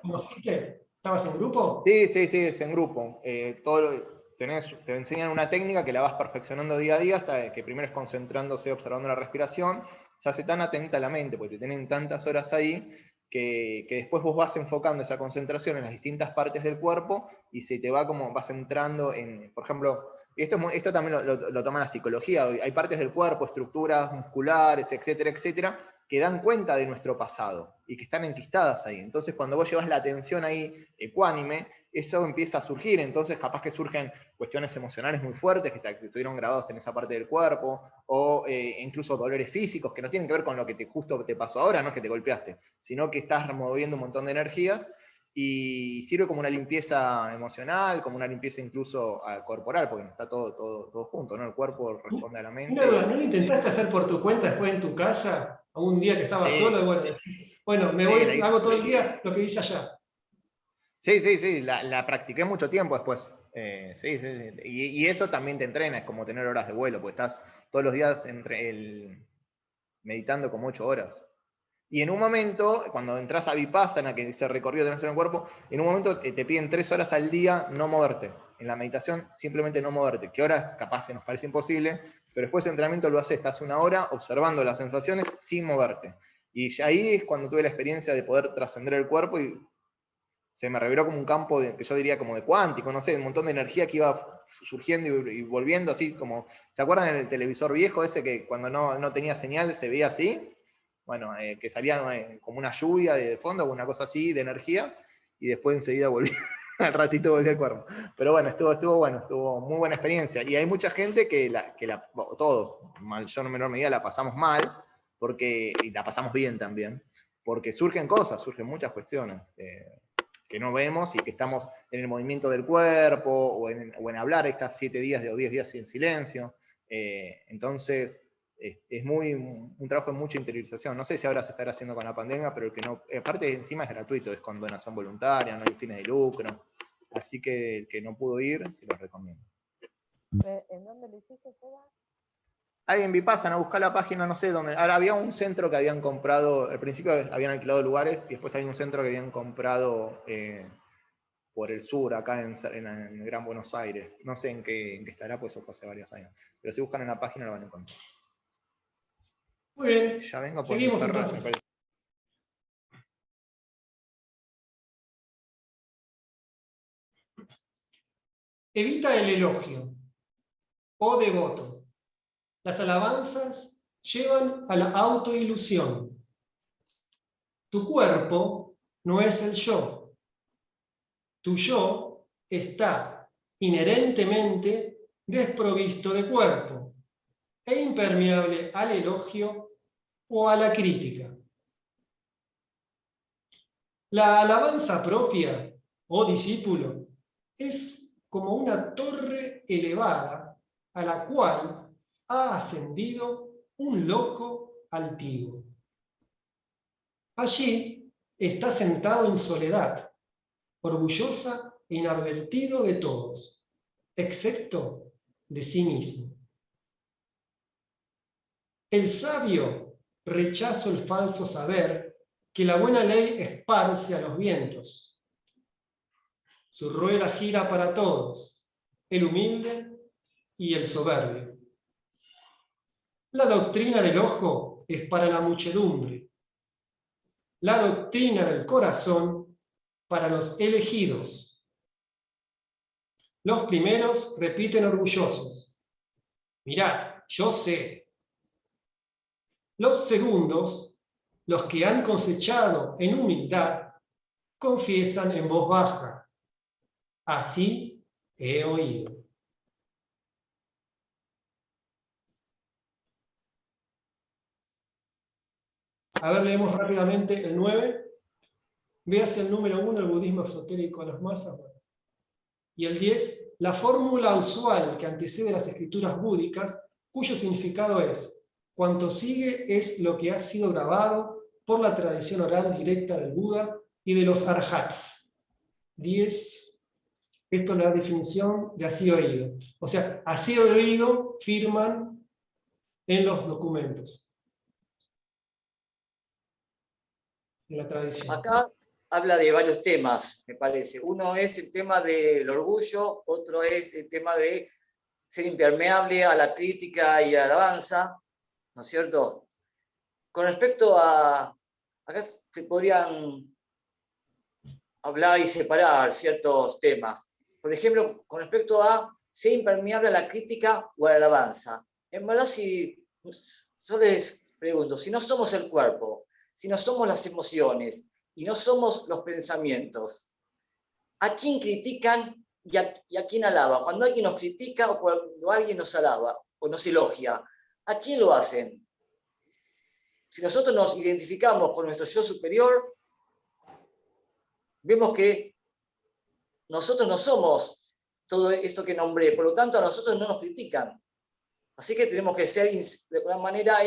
¿Estabas en grupo? Sí, es en grupo. Te enseñan una técnica que la vas perfeccionando día a día hasta que primero es concentrándose, observando la respiración. Se hace tan atenta a la mente, porque te tienen tantas horas ahí, que después vos vas enfocando esa concentración en las distintas partes del cuerpo y se te va como, vas entrando en, por ejemplo, esto también lo toma la psicología, hay partes del cuerpo, estructuras musculares, etcétera, etcétera, que dan cuenta de nuestro pasado y que están enquistadas ahí. Entonces, cuando vos llevas la atención ahí ecuánime, eso empieza a surgir. Entonces, capaz que surgen cuestiones emocionales muy fuertes que estuvieron grabadas en esa parte del cuerpo, o incluso dolores físicos que no tienen que ver con lo que justo te pasó ahora, no es que te golpeaste, sino que estás removiendo un montón de energías. Y sirve como una limpieza emocional, como una limpieza incluso corporal, porque está todo junto, ¿no? El cuerpo responde a la mente. ¿No lo intentaste hacer por tu cuenta después en tu casa? Un día que estabas solo, bueno, me voy, hago todo el día lo que hice allá. Sí, la practiqué mucho tiempo después. Sí. Y eso también te entrena, es como tener horas de vuelo, porque estás todos los días meditando como 8 horas. Y en un momento, cuando entras a Vipassana, que ese recorrido tenés en el cuerpo, en un momento te piden 3 horas al día no moverte. en la meditación simplemente no moverte, que ahora capaz se nos parece imposible, pero después de entrenamiento lo haces, estás 1 hora observando las sensaciones sin moverte. Y ahí es cuando tuve la experiencia de poder trascender el cuerpo y se me reveló como un campo, que yo diría como de cuántico, no sé, un montón de energía que iba surgiendo y volviendo así como, ¿se acuerdan del televisor viejo ese que cuando no tenía señal se veía así? Bueno, que salía como una lluvia de fondo, o una cosa así de energía, y después enseguida volví, al ratito volví al cuerpo. Pero bueno, estuvo bueno, estuvo muy buena experiencia. Y hay mucha gente todos, yo en menor medida la pasamos mal, y la pasamos bien también, porque surgen cosas, surgen muchas cuestiones que no vemos y que estamos en el movimiento del cuerpo o en hablar estas 7 días o 10 días en silencio. Entonces, es un trabajo de mucha interiorización. No sé si ahora se estará haciendo con la pandemia, pero el que no, aparte encima es gratuito, es con donación voluntaria, no hay fines de lucro. Así que el que no pudo ir, se lo recomiendo. ¿En dónde lo hiciste, Seba? Ahí en Vipassana, a buscar la página, no sé dónde. Ahora había un centro que habían comprado, al principio habían alquilado lugares, y después hay un centro que habían comprado por el sur, acá en Gran Buenos Aires. No sé en qué estará, pues eso fue hace varios años. Pero si buscan en la página lo van a encontrar. Muy bien, Ya vengo por seguimos mi perro, entonces. me parece. Evita el elogio o devoto. Las alabanzas llevan a la autoilusión. Tu cuerpo no es el yo. Tu yo está inherentemente desprovisto de cuerpo e impermeable al elogio o a la crítica. La alabanza propia o discípulo es como una torre elevada a la cual ha ascendido un loco altivo. Allí está sentado en soledad, orgullosa e inadvertido de todos, excepto de sí mismo. El sabio rechaza el falso saber que la buena ley esparce a los vientos. Su rueda gira para todos, el humilde y el soberbio. La doctrina del ojo es para la muchedumbre. La doctrina del corazón para los elegidos. Los primeros repiten orgullosos: mirad, yo sé. Los segundos, los que han cosechado en humildad, confiesan en voz baja: así he oído. A ver, leemos rápidamente el 9. Véase el número 1, el budismo esotérico a las masas. Y el 10, la fórmula usual que antecede las escrituras búdicas, cuyo significado es: cuanto sigue es lo que ha sido grabado por la tradición oral directa del Buda y de los arhats. 10, esto es la definición de así oído. O sea, así oído firman en los documentos de la tradición. Acá habla de varios temas, me parece. Uno es el tema del orgullo, otro es el tema de ser impermeable a la crítica y a la alabanza, ¿no es cierto? Con respecto a... Acá se podrían hablar y separar ciertos temas. Por ejemplo, con respecto a ser impermeable a la crítica o a la alabanza. En verdad, si yo les pregunto, si no somos el cuerpo, si no somos las emociones y no somos los pensamientos, ¿a quién critican y a quién alaba? Cuando alguien nos critica o cuando alguien nos alaba o nos elogia, ¿a quién lo hacen? Si nosotros nos identificamos con nuestro yo superior, vemos que nosotros no somos todo esto que nombré, por lo tanto a nosotros no nos critican. Así que tenemos que ser, de alguna manera,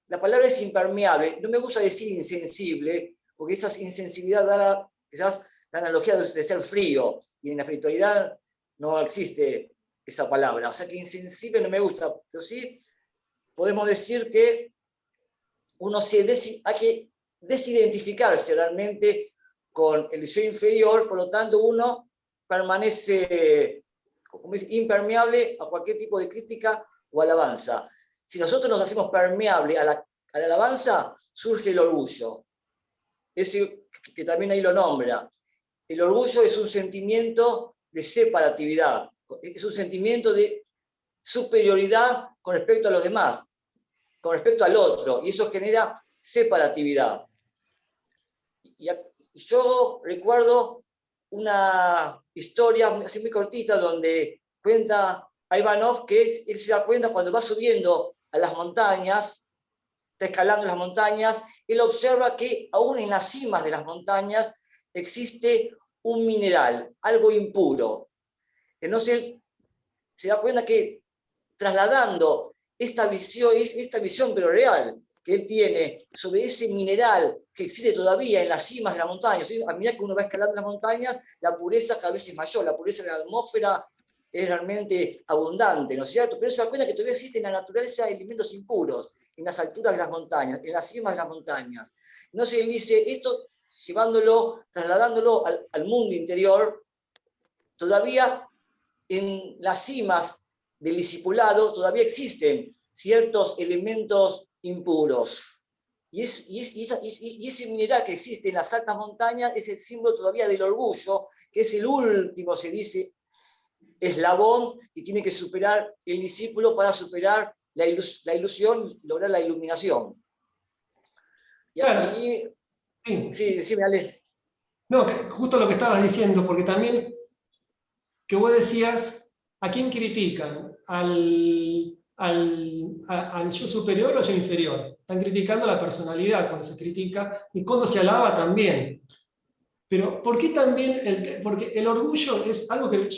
la palabra es impermeable. No me gusta decir insensible, porque esa insensibilidad da quizás la analogía de ser frío, y en la espiritualidad no existe esa palabra. O sea que insensible no me gusta, pero sí podemos decir que hay que desidentificarse realmente con el yo inferior, por lo tanto uno permanece como es, impermeable a cualquier tipo de crítica o alabanza. Si nosotros nos hacemos permeable a la alabanza, surge el orgullo. Ese que también ahí lo nombra. El orgullo es un sentimiento de separatividad, es un sentimiento de superioridad con respecto a los demás, con respecto al otro, y eso genera separatividad. Y yo recuerdo una historia así muy cortita donde cuenta a Ivanov que él se da cuenta cuando va subiendo a las montañas, está escalando las montañas, él observa que aún en las cimas de las montañas existe un mineral, algo impuro. Entonces él se da cuenta que trasladando esta visión pero real que él tiene sobre ese mineral que existe todavía en las cimas de la montaña, a medida que uno va escalando las montañas, la pureza cada vez es mayor, la pureza de la atmósfera es realmente abundante, ¿no es cierto? Pero se da cuenta que todavía existen en la naturaleza elementos impuros en las alturas de las montañas, en las cimas de las montañas. Entonces él dice, esto trasladándolo al mundo interior, todavía en las cimas del discipulado todavía existen ciertos elementos impuros. Y ese mineral que existe en las altas montañas es el símbolo todavía del orgullo, que es el último, se dice, eslabón que tiene que superar el discípulo para superar la ilusión y lograr la iluminación. Y Claro, ahí, sí. sí, decime, Ale. No, justo lo que estabas diciendo, porque también que vos decías, ¿a quién critican? ¿Al yo superior o yo inferior? Están criticando la personalidad cuando se critica, y cuando se alaba también. Pero ¿por qué también? Porque el orgullo es algo que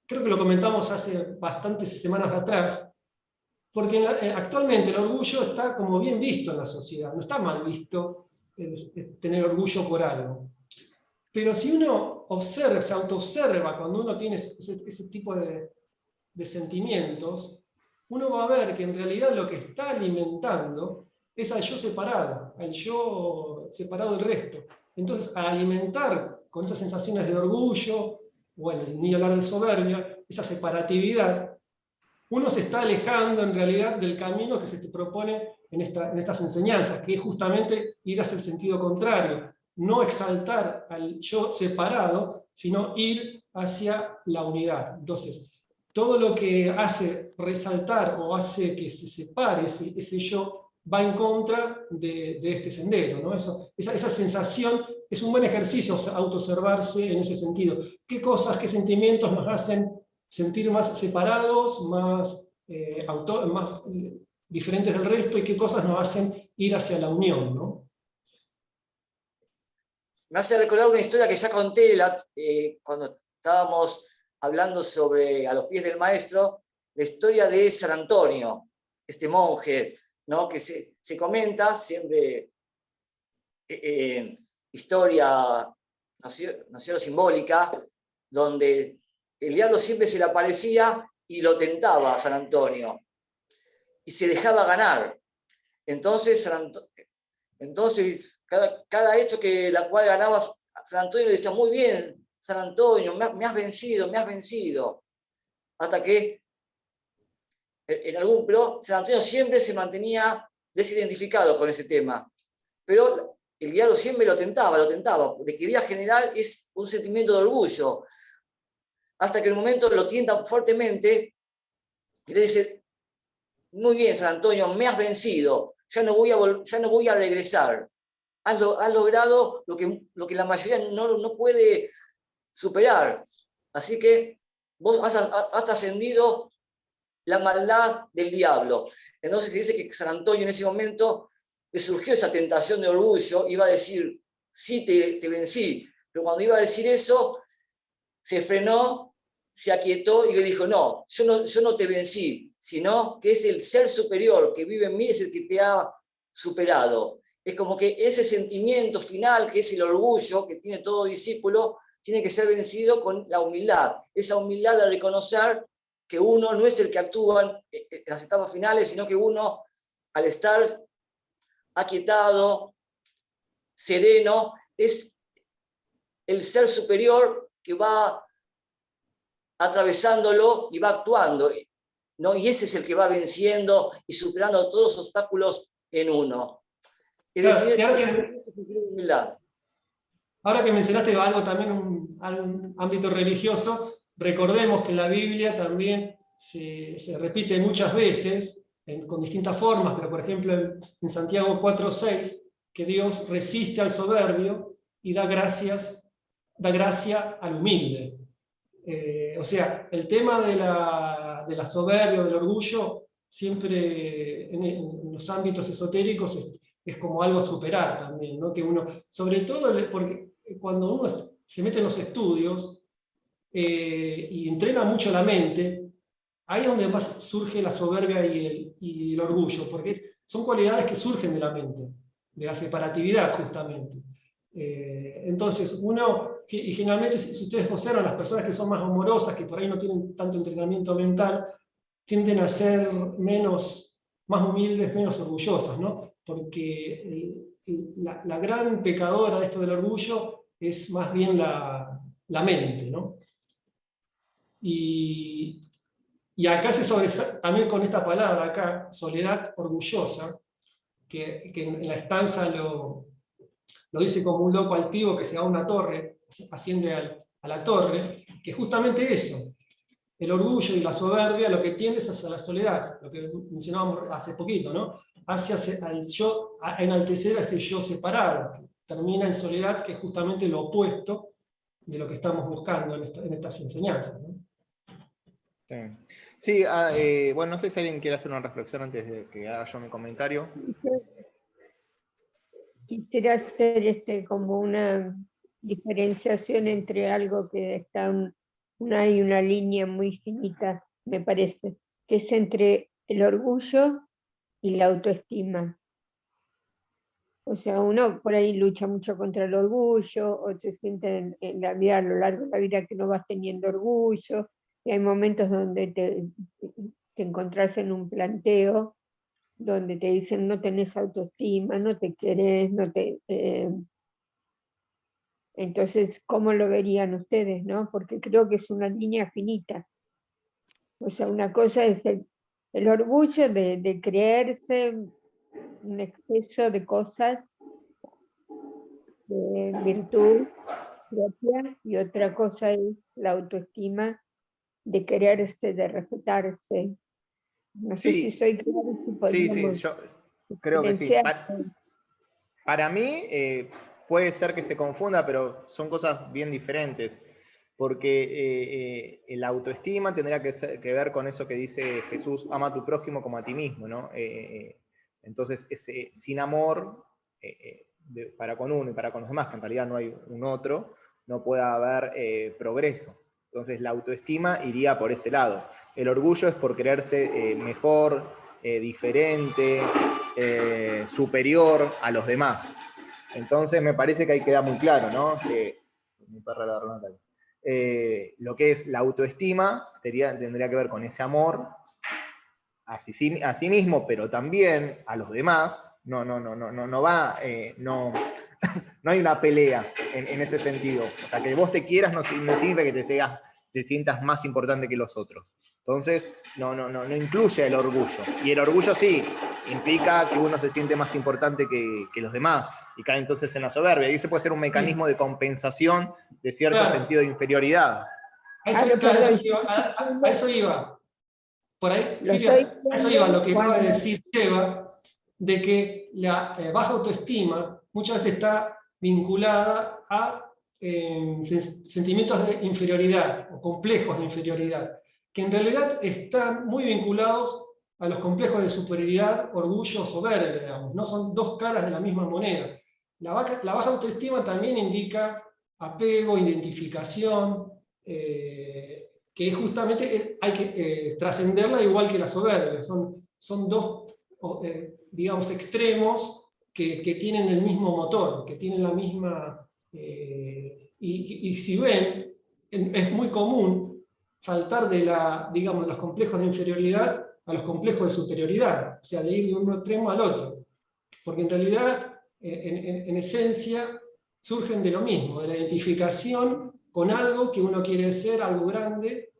creo que lo comentamos hace bastantes semanas atrás, porque actualmente el orgullo está como bien visto en la sociedad, no está mal visto tener orgullo por algo. Pero si uno se autoobserva cuando uno tiene ese tipo de sentimientos, uno va a ver que en realidad lo que está alimentando es al yo separado del resto. Entonces, a alimentar con esas sensaciones de orgullo, bueno, ni hablar de soberbia, esa separatividad, uno se está alejando en realidad del camino que se te propone en estas enseñanzas, que es justamente ir hacia el sentido contrario, no exaltar al yo separado, sino ir hacia la unidad. Entonces, todo lo que hace resaltar o hace que se separe ese yo va en contra de este sendero, ¿no? Esa sensación es un buen ejercicio autoobservarse en ese sentido. ¿Qué cosas, qué sentimientos nos hacen sentir más separados, más diferentes del resto, y qué cosas nos hacen ir hacia la unión, ¿no? Me hace recordar una historia que ya conté cuando estábamos hablando sobre A los pies del maestro, la historia de San Antonio, este monje, ¿no? Que se comenta siempre historia, ¿no es cierto?, simbólica, donde el diablo siempre se le aparecía y lo tentaba a San Antonio, y se dejaba ganar. Entonces, cada hecho la cual ganaba San Antonio le decía, muy bien, San Antonio, me has vencido. Hasta que pero San Antonio siempre se mantenía desidentificado con ese tema. Pero el diablo siempre lo tentaba, le quería generar un sentimiento de orgullo. Hasta que en un momento lo tienta fuertemente y le dice, muy bien, San Antonio, me has vencido, ya no voy a regresar. Has logrado lo que la mayoría no puede superar. Así que vos has trascendido la maldad del diablo. Entonces se dice que San Antonio en ese momento le surgió esa tentación de orgullo, iba a decir, sí, te vencí. Pero cuando iba a decir eso, se frenó, se aquietó y le dijo, no, yo no te vencí, sino que es el ser superior que vive en mí, es el que te ha superado. Es como que ese sentimiento final, que es el orgullo que tiene todo discípulo, tiene que ser vencido con la humildad. Esa humildad de reconocer que uno no es el que actúa en las etapas finales, sino que uno, al estar aquietado, sereno, es el ser superior que va atravesándolo y va actuando, ¿no? Y ese es el que va venciendo y superando todos los obstáculos en uno. Es Claro, decir, y ahora ese que, es de humildad. ahora que mencionaste algo también, algún ámbito religioso, recordemos que en la Biblia también se repite muchas veces, con distintas formas, pero por ejemplo en Santiago 4:6, que Dios resiste al soberbio y da gracia al humilde. O sea, el tema de la soberbia, del orgullo, siempre en los ámbitos esotéricos es como algo a superar también, ¿no? Que uno, sobre todo porque cuando uno se mete en los estudios y entrena mucho la mente, ahí es donde más surge la soberbia y el orgullo, porque son cualidades que surgen de la mente, de la separatividad justamente. Entonces, y generalmente si ustedes observan, las personas que son más amorosas, que por ahí no tienen tanto entrenamiento mental, tienden a ser más humildes, menos orgullosas, ¿no? Porque la gran pecadora de esto del orgullo es más bien la mente, ¿no? Y acá se sobresale, también con esta palabra acá, soledad orgullosa, que en la estanza lo dice como un loco altivo que se va a una torre, asciende a la torre, que justamente eso, el orgullo y la soberbia lo que tiende es hacia la soledad, lo que mencionábamos hace poquito, ¿no? Hacia al yo, a enaltecer a ese yo separado, que termina en soledad, que es justamente lo opuesto de lo que estamos buscando en estas enseñanzas, ¿no? Sí, bueno, no sé si alguien quiere hacer una reflexión antes de que haga yo mi comentario. Quisiera hacer como una diferenciación entre algo que está hay una línea muy finita, me parece, que es entre el orgullo y la autoestima. O sea, uno por ahí lucha mucho contra el orgullo, o se siente en la vida, a lo largo de la vida, que no vas teniendo orgullo, y hay momentos donde te encontrás en un planteo donde te dicen no tenés autoestima, no te querés, no te... entonces, ¿cómo lo verían ustedes, no? Porque creo que es una línea finita. O sea, una cosa es el orgullo de creerse un exceso de cosas, de virtud propia, y otra cosa es la autoestima de quererse, de respetarse. No sé si Sí, soy clara, si sí, podríamos yo creo que sí. diferenciar. Para mí puede ser que se confunda, pero son cosas bien diferentes. Porque la autoestima tendría que ver con eso que dice Jesús, ama a tu prójimo como a ti mismo, ¿no? Entonces, sin amor para con uno y para con los demás, que en realidad no hay un otro, no puede haber progreso. Entonces, la autoestima iría por ese lado. El orgullo es por creerse mejor, diferente, superior a los demás. Entonces, me parece que ahí queda muy claro, ¿no? Mi perra la agarró una calle. Lo que es la autoestima tendría que ver con ese amor a sí mismo, pero también a los demás. No hay una pelea en ese sentido. O sea, que vos te quieras no significa que te sientas más importante que los otros. Entonces, no incluye el orgullo. Y el orgullo sí, implica que uno se siente más importante que los demás y cae entonces en la soberbia. Y ese puede ser un mecanismo de compensación de cierto sentido de inferioridad. A eso iba. Por ahí, Silvia, a eso iba lo que acaba de decir Eva, de que la baja autoestima muchas veces está vinculada a sentimientos de inferioridad o complejos de inferioridad, que en realidad están muy vinculados a los complejos de superioridad, orgullo, soberbia, digamos, ¿no? Son dos caras de la misma moneda. La baja autoestima también indica apego, identificación, que justamente hay que trascenderla igual que la soberbia. Son dos, digamos, extremos que tienen el mismo motor, que tienen la misma... y si ven, es muy común saltar de digamos, los complejos de inferioridad a los complejos de superioridad, o sea, de ir de un extremo al otro. Porque en realidad, en esencia, surgen de lo mismo, de la identificación con algo que uno quiere ser, algo grande,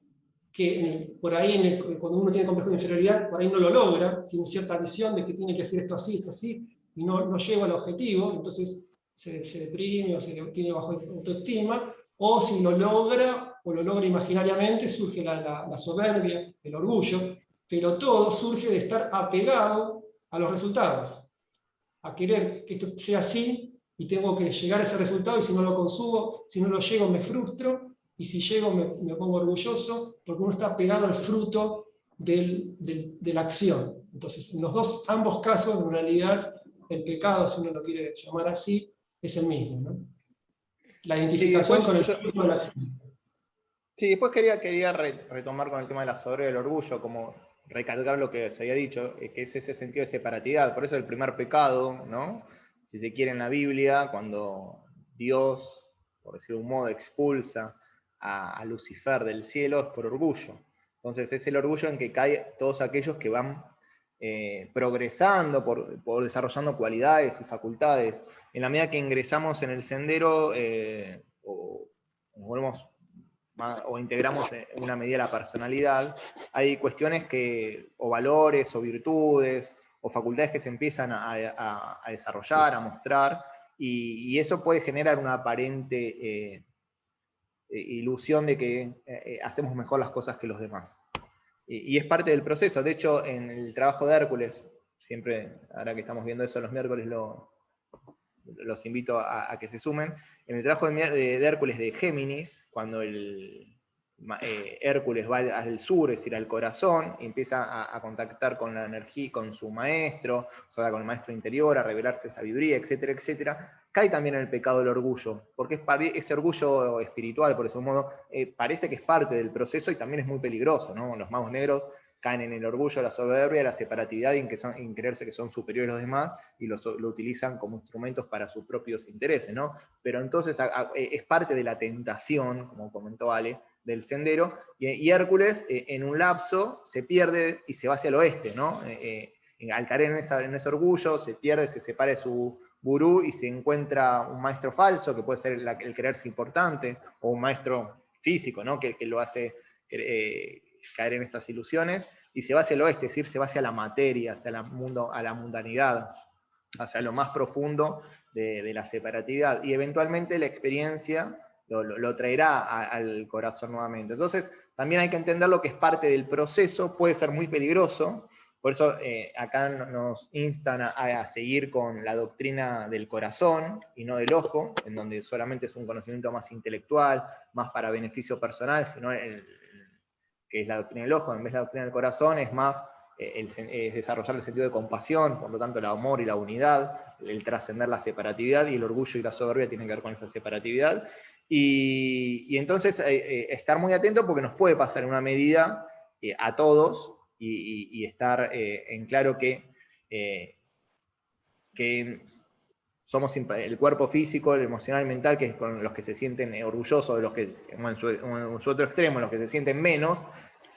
que por ahí, cuando uno tiene complejo de inferioridad, por ahí no lo logra, tiene cierta visión de que tiene que hacer esto así, y no llega al objetivo, entonces se deprime o tiene bajo autoestima, o si lo logra, o lo logra imaginariamente, surge la soberbia, el orgullo, pero todo surge de estar apegado a los resultados, a querer que esto sea así, y tengo que llegar a ese resultado, y si no lo consumo, si no lo llego me frustro, y si llego me pongo orgulloso, porque uno está pegado al fruto de la acción. Entonces, en ambos casos, en realidad, el pecado, si uno lo quiere llamar así, es el mismo, ¿no? La identificación con el fruto de la acción. Sí, después quería retomar con el tema de la soberbia y el orgullo, como recalcar lo que se había dicho, que es ese sentido de separatidad. Por eso el primer pecado, ¿no? Si se quiere en la Biblia, cuando Dios, por decirlo de un modo, expulsa a Lucifer del cielo, es por orgullo. Entonces es el orgullo en que caen todos aquellos que van progresando, por desarrollando cualidades y facultades. En la medida que ingresamos en el sendero, o nos volvemos o integramos en una medida la personalidad, hay cuestiones o valores, o virtudes, o facultades que se empiezan a desarrollar, a mostrar, y eso puede generar una aparente ilusión de que hacemos mejor las cosas que los demás. Y es parte del proceso. De hecho, en el trabajo de Hércules, siempre, ahora que estamos viendo eso los miércoles, los invito a que se sumen. En el trabajo de Hércules de Géminis, cuando Hércules va al sur, es decir, al corazón, y empieza a contactar con la energía, con su maestro, o sea, con el maestro interior, a revelarse sabiduría, etcétera, etcétera, cae también en el pecado del orgullo, porque ese orgullo espiritual, por ese modo, parece que es parte del proceso y también es muy peligroso, ¿no? Los magos negros caen en el orgullo, la soberbia, la separatividad y en creerse que son superiores a los demás y lo utilizan como instrumentos para sus propios intereses, ¿no? Pero entonces es parte de la tentación, como comentó Ale, del sendero, y Hércules en un lapso se pierde y se va hacia el oeste, ¿no? Al caer en ese orgullo, se pierde, se separa de su gurú y se encuentra un maestro falso, que puede ser el creerse importante, o un maestro físico, ¿no? que lo hace caer en estas ilusiones, y se va hacia el oeste, es decir, se va hacia la materia, hacia a la mundanidad, hacia lo más profundo de la separatividad, y eventualmente la experiencia lo traerá al corazón nuevamente. Entonces, también hay que entender lo que es parte del proceso, puede ser muy peligroso, por eso acá nos instan a seguir con la doctrina del corazón y no del ojo, en donde solamente es un conocimiento más intelectual, más para beneficio personal, sino que es la doctrina del ojo, en vez de la doctrina del corazón, es más es desarrollar el sentido de compasión, por lo tanto el amor y la unidad, el trascender la separatividad, y el orgullo y la soberbia tienen que ver con esa separatividad. Y entonces estar muy atento, porque nos puede pasar en una medida a todos, y estar en claro que somos el cuerpo físico, el emocional, el mental, que es con los que se sienten orgullosos, de los que, en su otro extremo, los que se sienten menos,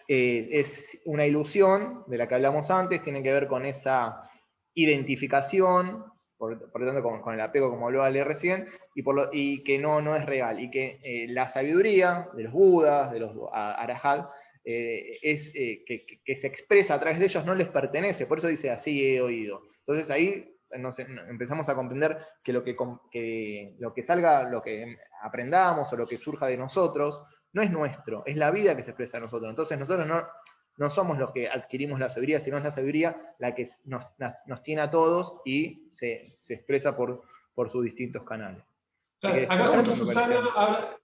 es una ilusión de la que hablamos antes, tiene que ver con esa identificación, por lo tanto con el apego, como habló Ale recién, y que no es real, y que la sabiduría de los Budas, de los Arahat, que se expresa a través de ellos, no les pertenece, por eso dice así he oído. Entonces ahí empezamos a comprender que lo que salga, lo que aprendamos o lo que surja de nosotros, no es nuestro, es la vida que se expresa a nosotros. Entonces nosotros no somos los que adquirimos la sabiduría, sino es la sabiduría la que nos tiene a todos y se expresa por sus distintos canales. Claro, acá justo Susana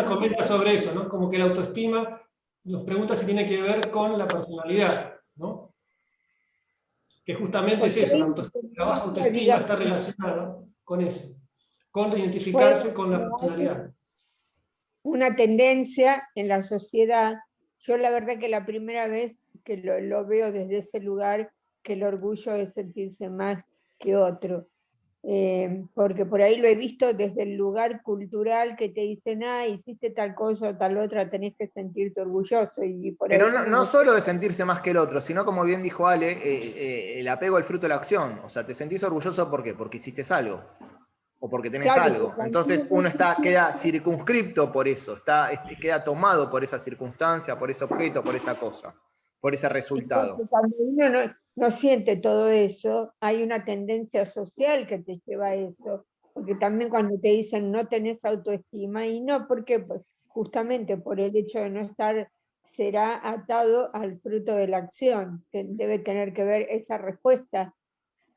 comenta sobre eso, ¿no? Como que la autoestima nos pregunta si tiene que ver con la personalidad, ¿no? Que justamente es eso, la baja autoestima está relacionada con eso, con identificarse con la personalidad. Una tendencia en la sociedad. Yo la verdad que la primera vez que lo veo desde ese lugar, que el orgullo es sentirse más que otro. Porque por ahí lo he visto desde el lugar cultural, que te dicen, hiciste tal cosa o tal otra, tenés que sentirte orgulloso. Pero no solo de sentirse más que el otro, sino, como bien dijo Ale, el apego al fruto de la acción. O sea, te sentís orgulloso, ¿por qué? Porque hiciste algo. o porque tenés Claro, algo. cuando Entonces uno uno dice queda circunscripto por eso, queda tomado por esa circunstancia, por ese objeto, por esa cosa, por ese resultado. cuando uno no siente todo eso, hay una tendencia social que te lleva a eso. Porque también cuando te dicen no tenés autoestima, y no, porque pues, justamente por el hecho de no estar, será atado al fruto de la acción, que debe tener que ver esa respuesta.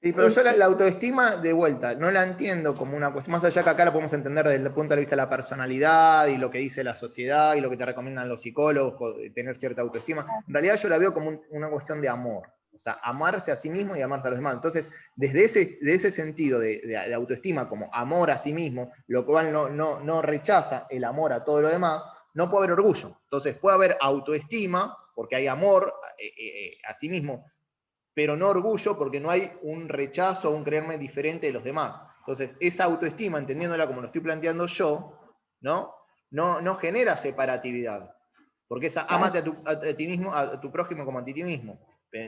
Sí, pero yo la autoestima, de vuelta, no la entiendo como una cuestión, más allá que acá la podemos entender desde el punto de vista de la personalidad y lo que dice la sociedad y lo que te recomiendan los psicólogos, tener cierta autoestima. En realidad yo la veo como una cuestión de amor, o sea, amarse a sí mismo y amarse a los demás. Entonces, desde ese sentido de autoestima como amor a sí mismo, lo cual no rechaza el amor a todo lo demás, no puede haber orgullo. Entonces, puede haber autoestima, porque hay amor a sí mismo, pero no orgullo porque no hay un rechazo o un creerme diferente de los demás. Entonces, esa autoestima, entendiéndola como lo estoy planteando yo, no genera separatividad. Porque esa amate a ti mismo, a tu prójimo como a ti mismo.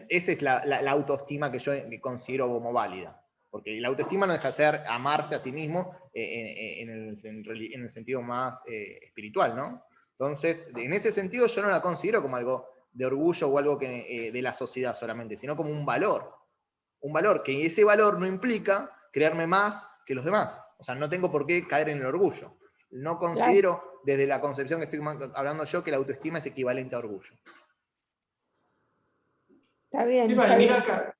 Esa es la autoestima que yo considero como válida. Porque la autoestima no deja de ser amarse a sí mismo en el sentido más espiritual, ¿no? Entonces, en ese sentido yo no la considero como algo de orgullo o algo que, de la sociedad solamente, sino como un valor. Un valor que ese valor no implica creerme más que los demás. O sea, no tengo por qué caer en el orgullo. No considero, desde la concepción que estoy hablando yo, que la autoestima es equivalente a orgullo. Está bien, Sí, está vale, bien. mira acá.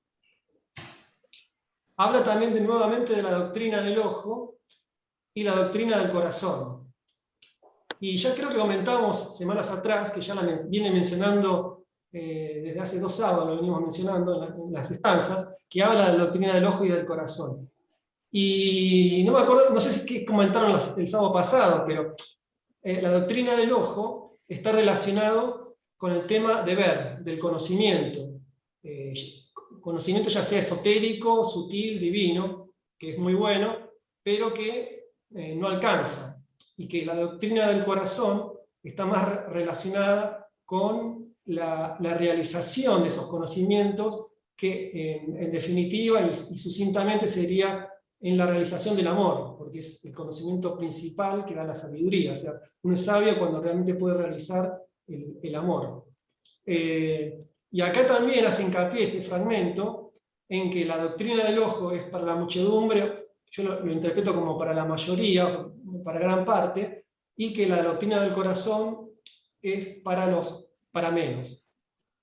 Habla también nuevamente de la doctrina del ojo y la doctrina del corazón. Y ya creo que comentamos semanas atrás, que ya la viene mencionando desde hace 2 sábados, lo venimos mencionando en las estancias, que habla de la doctrina del ojo y del corazón. Y no me acuerdo, no sé si qué comentaron el sábado pasado, pero la doctrina del ojo está relacionado con el tema de ver, del conocimiento. Conocimiento ya sea esotérico, sutil, divino, que es muy bueno, pero que no alcanza. Y que la doctrina del corazón está más relacionada con la realización de esos conocimientos, que en definitiva y sucintamente sería en la realización del amor, porque es el conocimiento principal que da la sabiduría. O sea, uno es sabio cuando realmente puede realizar el amor. Y acá también hace hincapié este fragmento en que la doctrina del ojo es para la muchedumbre, yo lo interpreto como para la mayoría, para gran parte, y que la doctrina del corazón es para menos.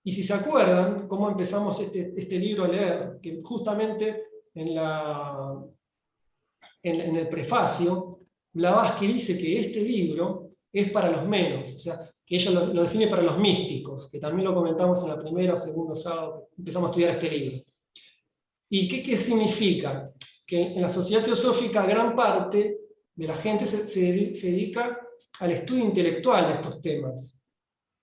Y si se acuerdan cómo empezamos este libro a leer, que justamente en el prefacio, Blavatsky dice que este libro es para los menos, o sea, que ella lo define para los místicos, que también lo comentamos en la primera o segundo sábado que empezamos a estudiar este libro. ¿Y qué significa? Que en la sociedad teosófica gran parte de la gente se dedica al estudio intelectual de estos temas.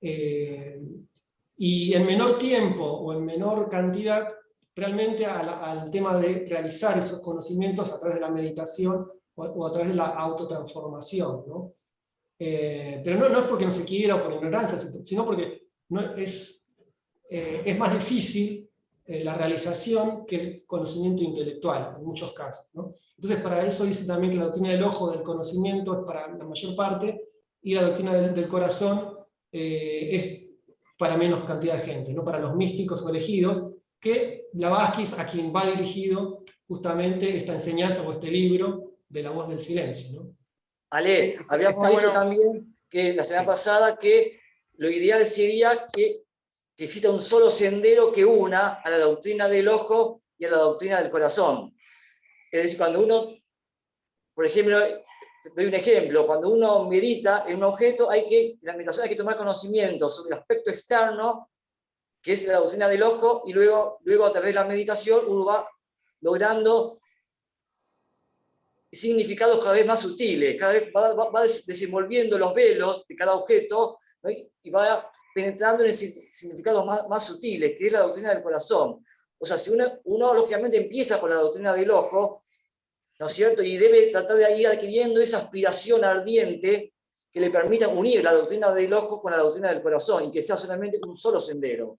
Y en menor tiempo o en menor cantidad realmente al tema de realizar esos conocimientos a través de la meditación o a través de la autotransformación, ¿no? Pero no es porque no se quiera o por ignorancia, sino porque es más difícil la realización que el conocimiento intelectual, en muchos casos, ¿no? Entonces, para eso dice también que la doctrina del ojo, del conocimiento, es para la mayor parte, y la doctrina del corazón es para menos cantidad de gente, ¿no? Para los místicos o elegidos, que Blavatsky es a quien va dirigido justamente esta enseñanza o este libro de la voz del silencio, ¿no? Ale, habíamos Está dicho bueno. también que la semana Sí. pasada que lo ideal sería que exista un solo sendero que una a la doctrina del ojo y a la doctrina del corazón. Es decir, cuando uno, por ejemplo, doy un ejemplo, cuando uno medita en un objeto, en la meditación hay que tomar conocimiento sobre el aspecto externo, que es la doctrina del ojo, y luego a través de la meditación uno va logrando significados cada vez más sutiles, cada vez va desenvolviendo los velos de cada objeto, ¿no? y va penetrando en significados más sutiles, que es la doctrina del corazón. O sea, si uno lógicamente empieza con la doctrina del ojo, ¿no es cierto? Y debe tratar de ir adquiriendo esa aspiración ardiente que le permita unir la doctrina del ojo con la doctrina del corazón y que sea solamente un solo sendero.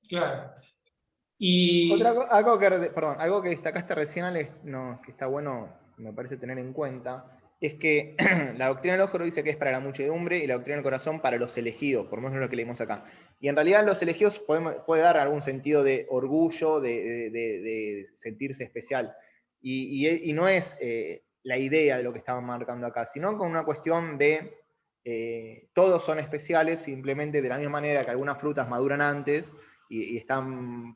Claro. Y Algo que destacaste recién, Alex, que está bueno me parece tener en cuenta, es que la doctrina del ojo dice que es para la muchedumbre y la doctrina del corazón para los elegidos, por lo menos lo que leímos acá. Y en realidad los elegidos puede dar algún sentido de orgullo, de sentirse especial. Y no es la idea de lo que estaban marcando acá, sino con una cuestión de todos son especiales, simplemente de la misma manera que algunas frutas maduran antes y están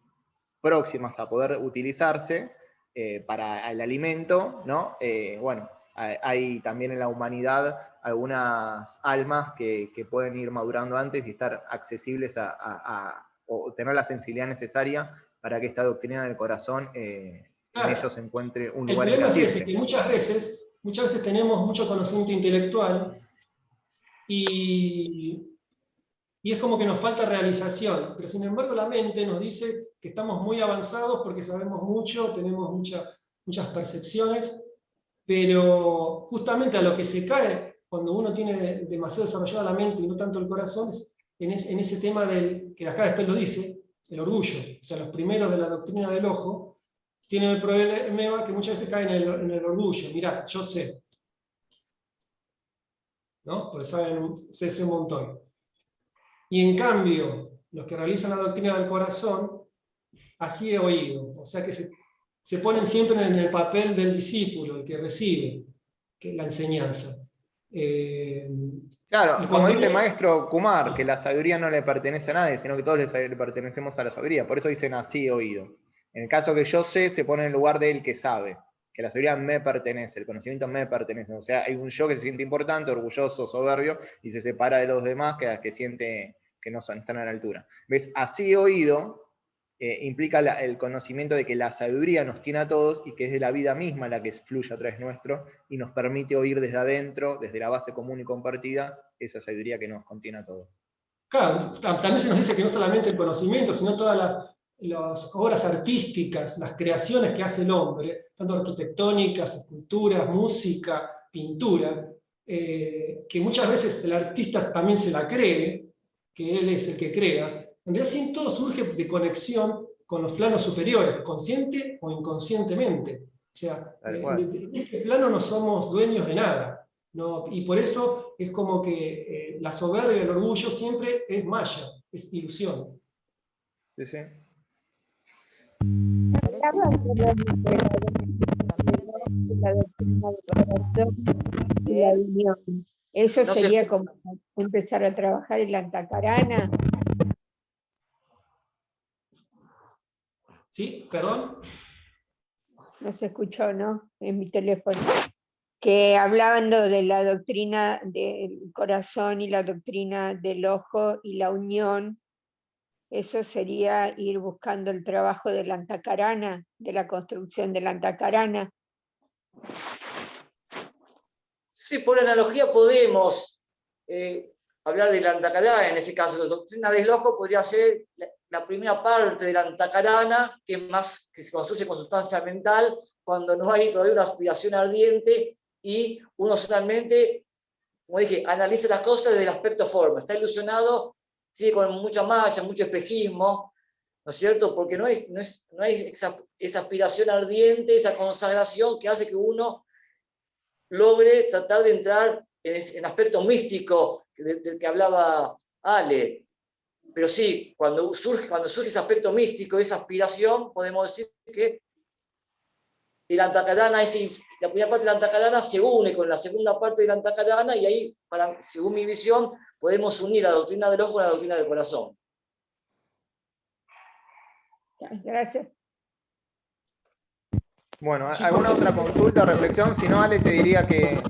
próximas a poder utilizarse para el alimento, ¿no? Bueno, hay también en la humanidad algunas almas que pueden ir madurando antes y estar accesibles o tener la sensibilidad necesaria para que esta doctrina del corazón en Claro. ellos encuentre un El lugar en que problema es ese, asirse. que muchas veces tenemos mucho conocimiento intelectual y es como que nos falta realización, pero sin embargo la mente nos dice que estamos muy avanzados porque sabemos mucho, tenemos muchas percepciones, pero justamente a lo que se cae cuando uno tiene demasiado desarrollada la mente y no tanto el corazón, es en ese tema del, que acá después lo dice, el orgullo. O sea, los primeros de la doctrina del ojo tienen el problema que muchas veces caen en el orgullo. Mirá, yo sé, ¿no? Porque sé un montón. Y en cambio, los que realizan la doctrina del corazón, así he oído. O sea que se ponen siempre en el papel del discípulo, el que recibe la enseñanza. Claro, Y como cuando dice el uno- maestro Kumar, que la sabiduría no le pertenece a nadie, sino que todos le pertenecemos a la sabiduría. Por eso dicen así oído. En el caso que yo sé, se pone en el lugar del que sabe. Que la sabiduría me pertenece, el conocimiento me pertenece. O sea, hay un yo que se siente importante, orgulloso, soberbio, y se separa de los demás que siente que no están a la altura. ¿Ves? Así oído implica el conocimiento de que la sabiduría nos tiene a todos y que es de la vida misma la que fluye a través nuestro y nos permite oír desde adentro, desde la base común y compartida, esa sabiduría que nos contiene a todos. Claro, también se nos dice que no solamente el conocimiento, sino todas las obras artísticas, las creaciones que hace el hombre, tanto arquitectónicas, esculturas, música, pintura, que muchas veces el artista también se la cree, que él es el que crea. En realidad, sí, todo surge de conexión con los planos superiores, consciente o inconscientemente. O sea, Tal cual. en este plano no somos dueños de nada. ¿No? Y por eso es como que la soberbia y el orgullo siempre es maya, es ilusión. Sí, sí. Hablaba anteriormente de la doctrina del corazón y la unión. Eso No se sería como empezar a trabajar en la antacarana. ¿Sí? ¿Perdón? No se escuchó, ¿no? En mi teléfono. Que hablando de la doctrina del corazón y la doctrina del ojo y la unión, eso sería ir buscando el trabajo de la antacarana, de la construcción de la antacarana. Sí, por analogía podemos hablar de la antacarana, en ese caso la doctrina del ojo podría ser la primera parte de la antacarana, que se construye con sustancia mental, cuando no hay todavía una aspiración ardiente y uno solamente, como dije, analiza las cosas desde el aspecto forma, está ilusionado, sigue con mucha malla, mucho espejismo, ¿no es cierto? Porque no hay esa aspiración ardiente, esa consagración que hace que uno logre tratar de entrar en el aspecto místico del que hablaba Ale. Pero sí, cuando surge ese aspecto místico, esa aspiración, podemos decir que la primera parte de la antacarana se une con la segunda parte de la antacarana y ahí, según mi visión, podemos unir la doctrina del ojo con la doctrina del corazón. Gracias. Bueno, Sí, ¿alguna porque otra consulta o reflexión? Si no, Ale, te diría que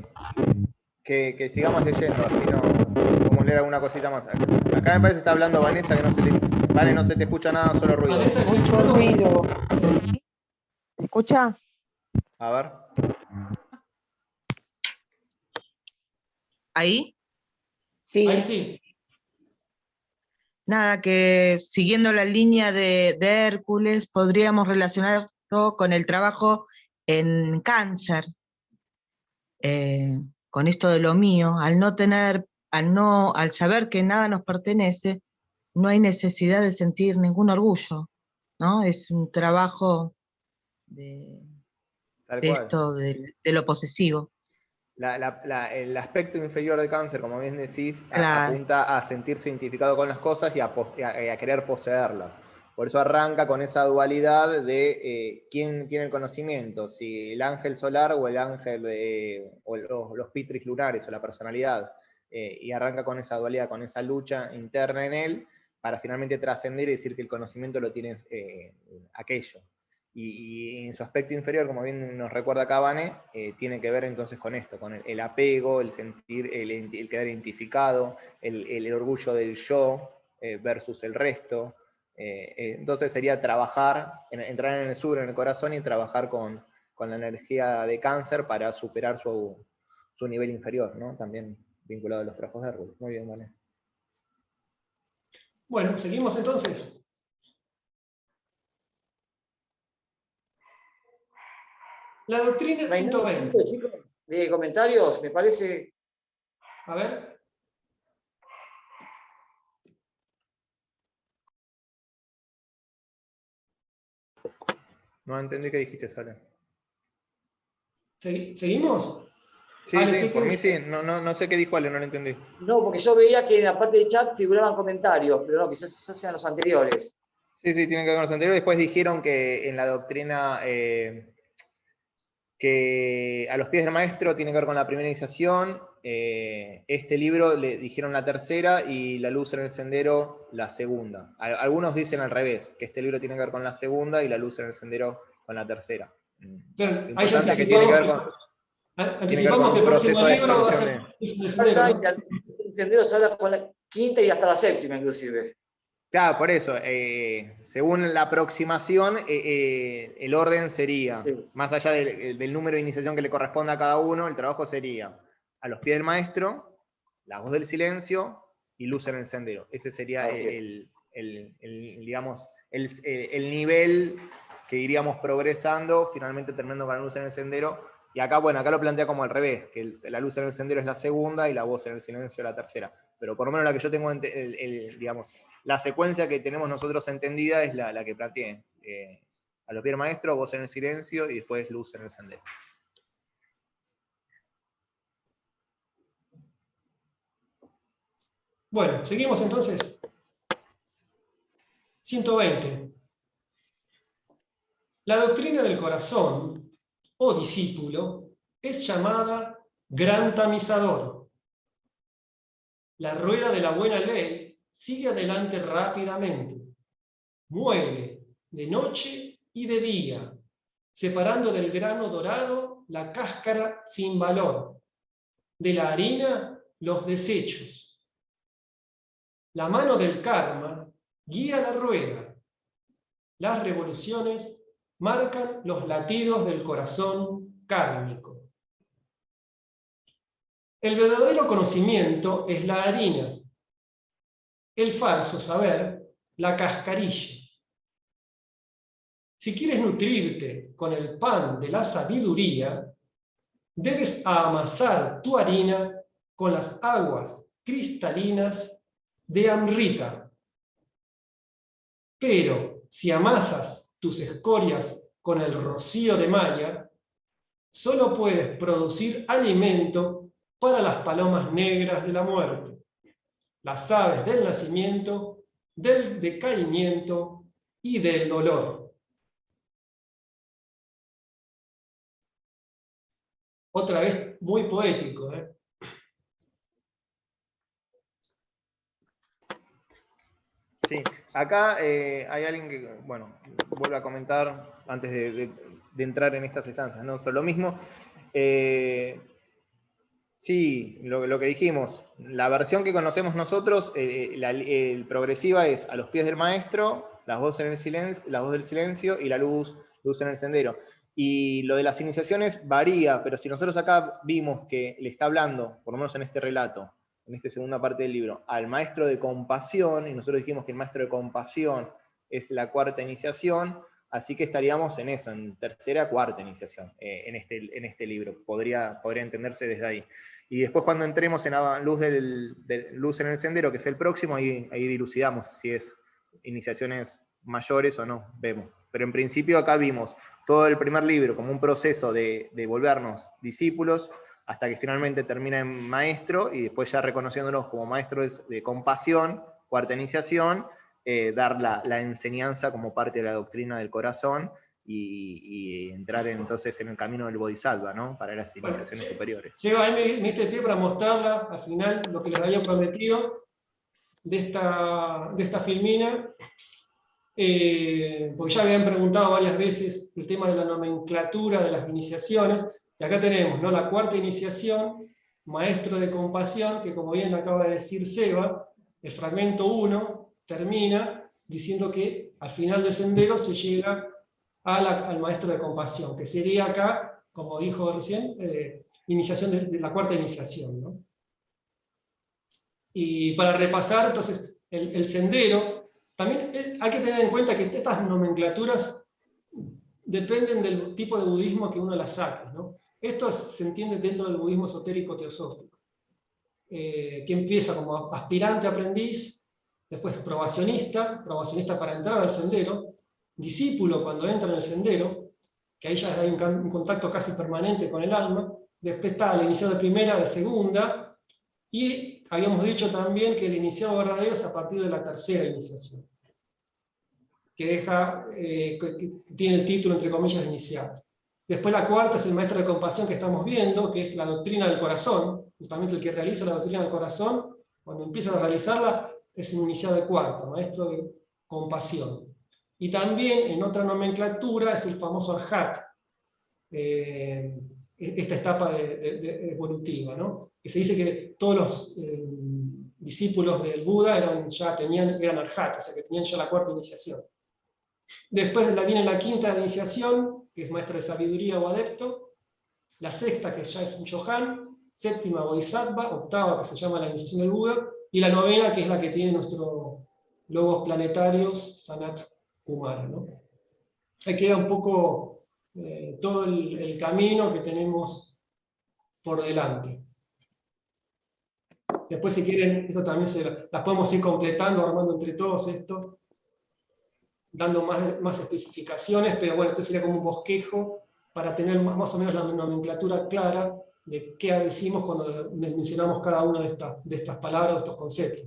sigamos leyendo, así no podemos leer alguna cosita más. Acá me parece que está hablando Vanessa, que Vale, no se te escucha nada, solo ruido. Vanessa, Mucho ruido. ¿Se escucha? A ver. ¿Ahí? ahí Sí. sí. Nada, que siguiendo la línea de Hércules, podríamos relacionarlo con el trabajo en cáncer, con esto de lo mío, al saber que nada nos pertenece, no hay necesidad de sentir ningún orgullo, ¿no? Es un trabajo de Tal de cual. esto de lo posesivo. El aspecto inferior de Cáncer, como bien decís, Claro. apunta a sentirse identificado con las cosas y a querer poseerlas. Por eso arranca con esa dualidad de quién tiene el conocimiento, si el ángel solar o el ángel o los pitris lunares o la personalidad. Y arranca con esa dualidad, con esa lucha interna en él, para finalmente trascender y decir que el conocimiento lo tiene aquello. Y en su aspecto inferior, como bien nos recuerda Cabane, tiene que ver entonces con esto, con el apego, el sentir, el quedar identificado, el orgullo del yo versus el resto. Entonces sería trabajar, entrar en el sur, en el corazón, y trabajar con la energía de Cáncer para superar su nivel inferior, ¿no? También vinculado a los trabajos de Hércules. Muy bien, Vane. Bueno, seguimos entonces. La doctrina ¿No hay nada 120. chicos, de comentarios? Me parece. A ver. No entendí qué dijiste, Sara. ¿Seguimos? Sí, Ale, sí, ¿qué por mí querés? sí. No sé qué dijo Ale, no lo entendí. No, porque yo veía que en la parte de chat figuraban comentarios, pero no, quizás sean los anteriores. Sí, tienen que ver con los anteriores. Después dijeron que en la doctrina que a los pies del maestro tiene que ver con la primera iniciación. Este libro le dijeron la tercera y La luz en el sendero la segunda. Algunos dicen al revés, que este libro tiene que ver con la segunda y La luz en el sendero con la tercera. Claro, Lo ahí ya importante es que tiene que ver anticipamos con que un el próximo proceso de libro va a expansión ser de... el sendero, Falta ¿no? y el encendido se habla con la quinta y hasta la séptima, inclusive. Claro, por eso, según la aproximación, el orden sería, Sí. más allá del número de iniciación que le corresponde a cada uno, el trabajo sería a los pies del maestro, la voz del silencio y luz en el sendero. Ese sería Así es. digamos, el nivel que iríamos progresando, finalmente terminando con la luz en el sendero. Y acá, bueno, acá lo plantea como al revés, que la luz en el sendero es la segunda y la voz en el silencio la tercera. Pero por lo menos la que yo tengo, digamos, la secuencia que tenemos nosotros entendida es la que planteé. A los pies del maestro, voz en el silencio y después luz en el sendero. Bueno, seguimos entonces. 120. La doctrina del corazón, o discípulo, es llamada gran tamizador. La rueda de la buena ley sigue adelante rápidamente. Muele de noche y de día, separando del grano dorado la cáscara sin valor, de la harina los desechos. La mano del karma guía la rueda. Las revoluciones marcan los latidos del corazón kármico. El verdadero conocimiento es la harina, el falso saber, la cascarilla. Si quieres nutrirte con el pan de la sabiduría, debes amasar tu harina con las aguas cristalinas de Amrita. Pero si amasas tus escorias con el rocío de Maya, solo puedes producir alimento para las palomas negras de la muerte, las aves del nacimiento, del decaimiento y del dolor. Otra vez muy poético, ¿eh? Sí, acá hay alguien que, bueno, vuelve a comentar antes de entrar en estas instancias, ¿no? Son lo mismo. Sí, lo que dijimos, la versión que conocemos nosotros, el progresiva es a los pies del maestro, la voz del silencio y la luz en el sendero. Y lo de las iniciaciones varía, pero si nosotros acá vimos que le está hablando, por lo menos en este relato, en esta segunda parte del libro, al maestro de compasión, y nosotros dijimos que el maestro de compasión es la cuarta iniciación, así que estaríamos en eso, en tercera, cuarta iniciación, en este libro. Podría entenderse desde ahí. Y después cuando entremos en la luz luz en el sendero, que es el próximo, ahí dilucidamos si es iniciaciones mayores o no, vemos. Pero en principio acá vimos todo el primer libro como un proceso de volvernos discípulos, hasta que finalmente termina en maestro, y después ya reconociéndonos como maestros de compasión, cuarta iniciación, dar la enseñanza como parte de la doctrina del corazón, y entrar entonces en el camino del Bodhisattva, ¿no? Para las iniciaciones superiores. Lleva ahí me diste pie para mostrarla al final lo que les había prometido de esta filmina, porque ya habían preguntado varias veces el tema de la nomenclatura de las iniciaciones, y acá tenemos, ¿no?, la cuarta iniciación, maestro de compasión, que como bien acaba de decir Seba, el fragmento 1 termina diciendo que al final del sendero se llega al maestro de compasión, que sería acá, como dijo recién, iniciación de la cuarta iniciación, ¿no? Y para repasar, entonces, el sendero, también hay que tener en cuenta que estas nomenclaturas dependen del tipo de budismo que uno las saque, ¿no? Esto se entiende dentro del budismo esotérico teosófico, que empieza como aspirante aprendiz, después probacionista para entrar al sendero, discípulo cuando entra en el sendero, que ahí ya hay un contacto casi permanente con el alma, después está el iniciado de primera, de segunda, y habíamos dicho también que el iniciado verdadero es a partir de la tercera iniciación, que tiene el título entre comillas de iniciado. Después la cuarta es el maestro de compasión que estamos viendo, que es la doctrina del corazón, justamente el que realiza la doctrina del corazón, cuando empieza a realizarla, es un iniciado de cuarto, maestro de compasión. Y también en otra nomenclatura es el famoso Arhat, esta etapa evolutiva, ¿no? Que se dice que todos los discípulos del Buda eran Arhat, o sea que tenían ya la cuarta iniciación. Después viene la quinta iniciación, que es maestro de sabiduría o adepto, la sexta, que ya es un Johan, séptima Bodhisattva, octava, que se llama la iniciación del Buda, y la novena, que es la que tiene nuestros logos planetarios, Sanat Kumara, ¿no? Ahí queda un poco todo el camino que tenemos por delante. Después, si quieren, esto también las podemos ir completando, armando entre todos esto, dando más especificaciones, pero bueno, esto sería como un bosquejo para tener más o menos la nomenclatura clara de qué decimos cuando mencionamos cada una de estas palabras, de estos conceptos.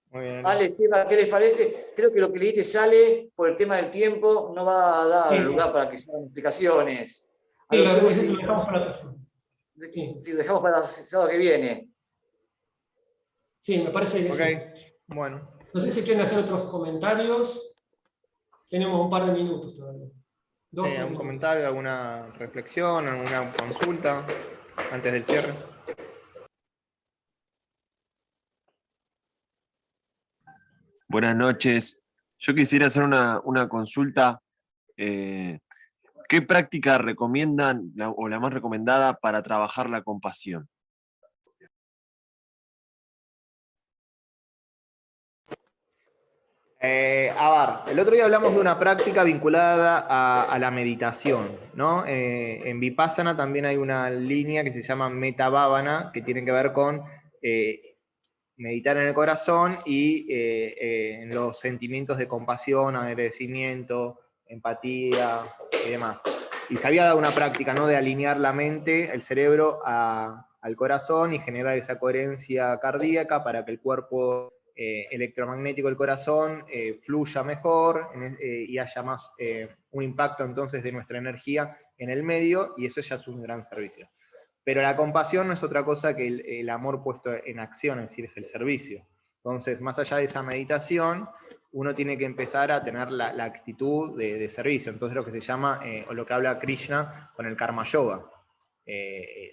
Muy bien. Ale, Seba, ¿qué les parece? Creo que lo que le diste sale, por el tema del tiempo, no va a dar lugar para que se hagan explicaciones. A Sí, lo sumo, lo dejamos para la próxima. si dejamos para el sábado que viene. Sí, me parece que sí. Bueno. No sé si quieren hacer otros comentarios. Tenemos un par de minutos todavía. ¿Algún comentario, alguna reflexión, alguna consulta antes del cierre? Buenas noches. Yo quisiera hacer una consulta. ¿Qué práctica recomiendan o la más recomendada para trabajar la compasión? El otro día hablamos de una práctica vinculada a la meditación, ¿no? En Vipassana también hay una línea que se llama Metta Bhavana, que tiene que ver con meditar en el corazón y en los sentimientos de compasión, agradecimiento, empatía y demás. Y se había dado una práctica, ¿no?, de alinear la mente, el cerebro al corazón y generar esa coherencia cardíaca para que el cuerpo electromagnético del corazón fluya mejor y haya más un impacto entonces de nuestra energía en el medio, y eso ya es un gran servicio. Pero la compasión no es otra cosa que el amor puesto en acción, es decir, es el servicio. Entonces, más allá de esa meditación, uno tiene que empezar a tener la actitud de servicio. Entonces, lo que se llama, o lo que habla Krishna con el karma yoga,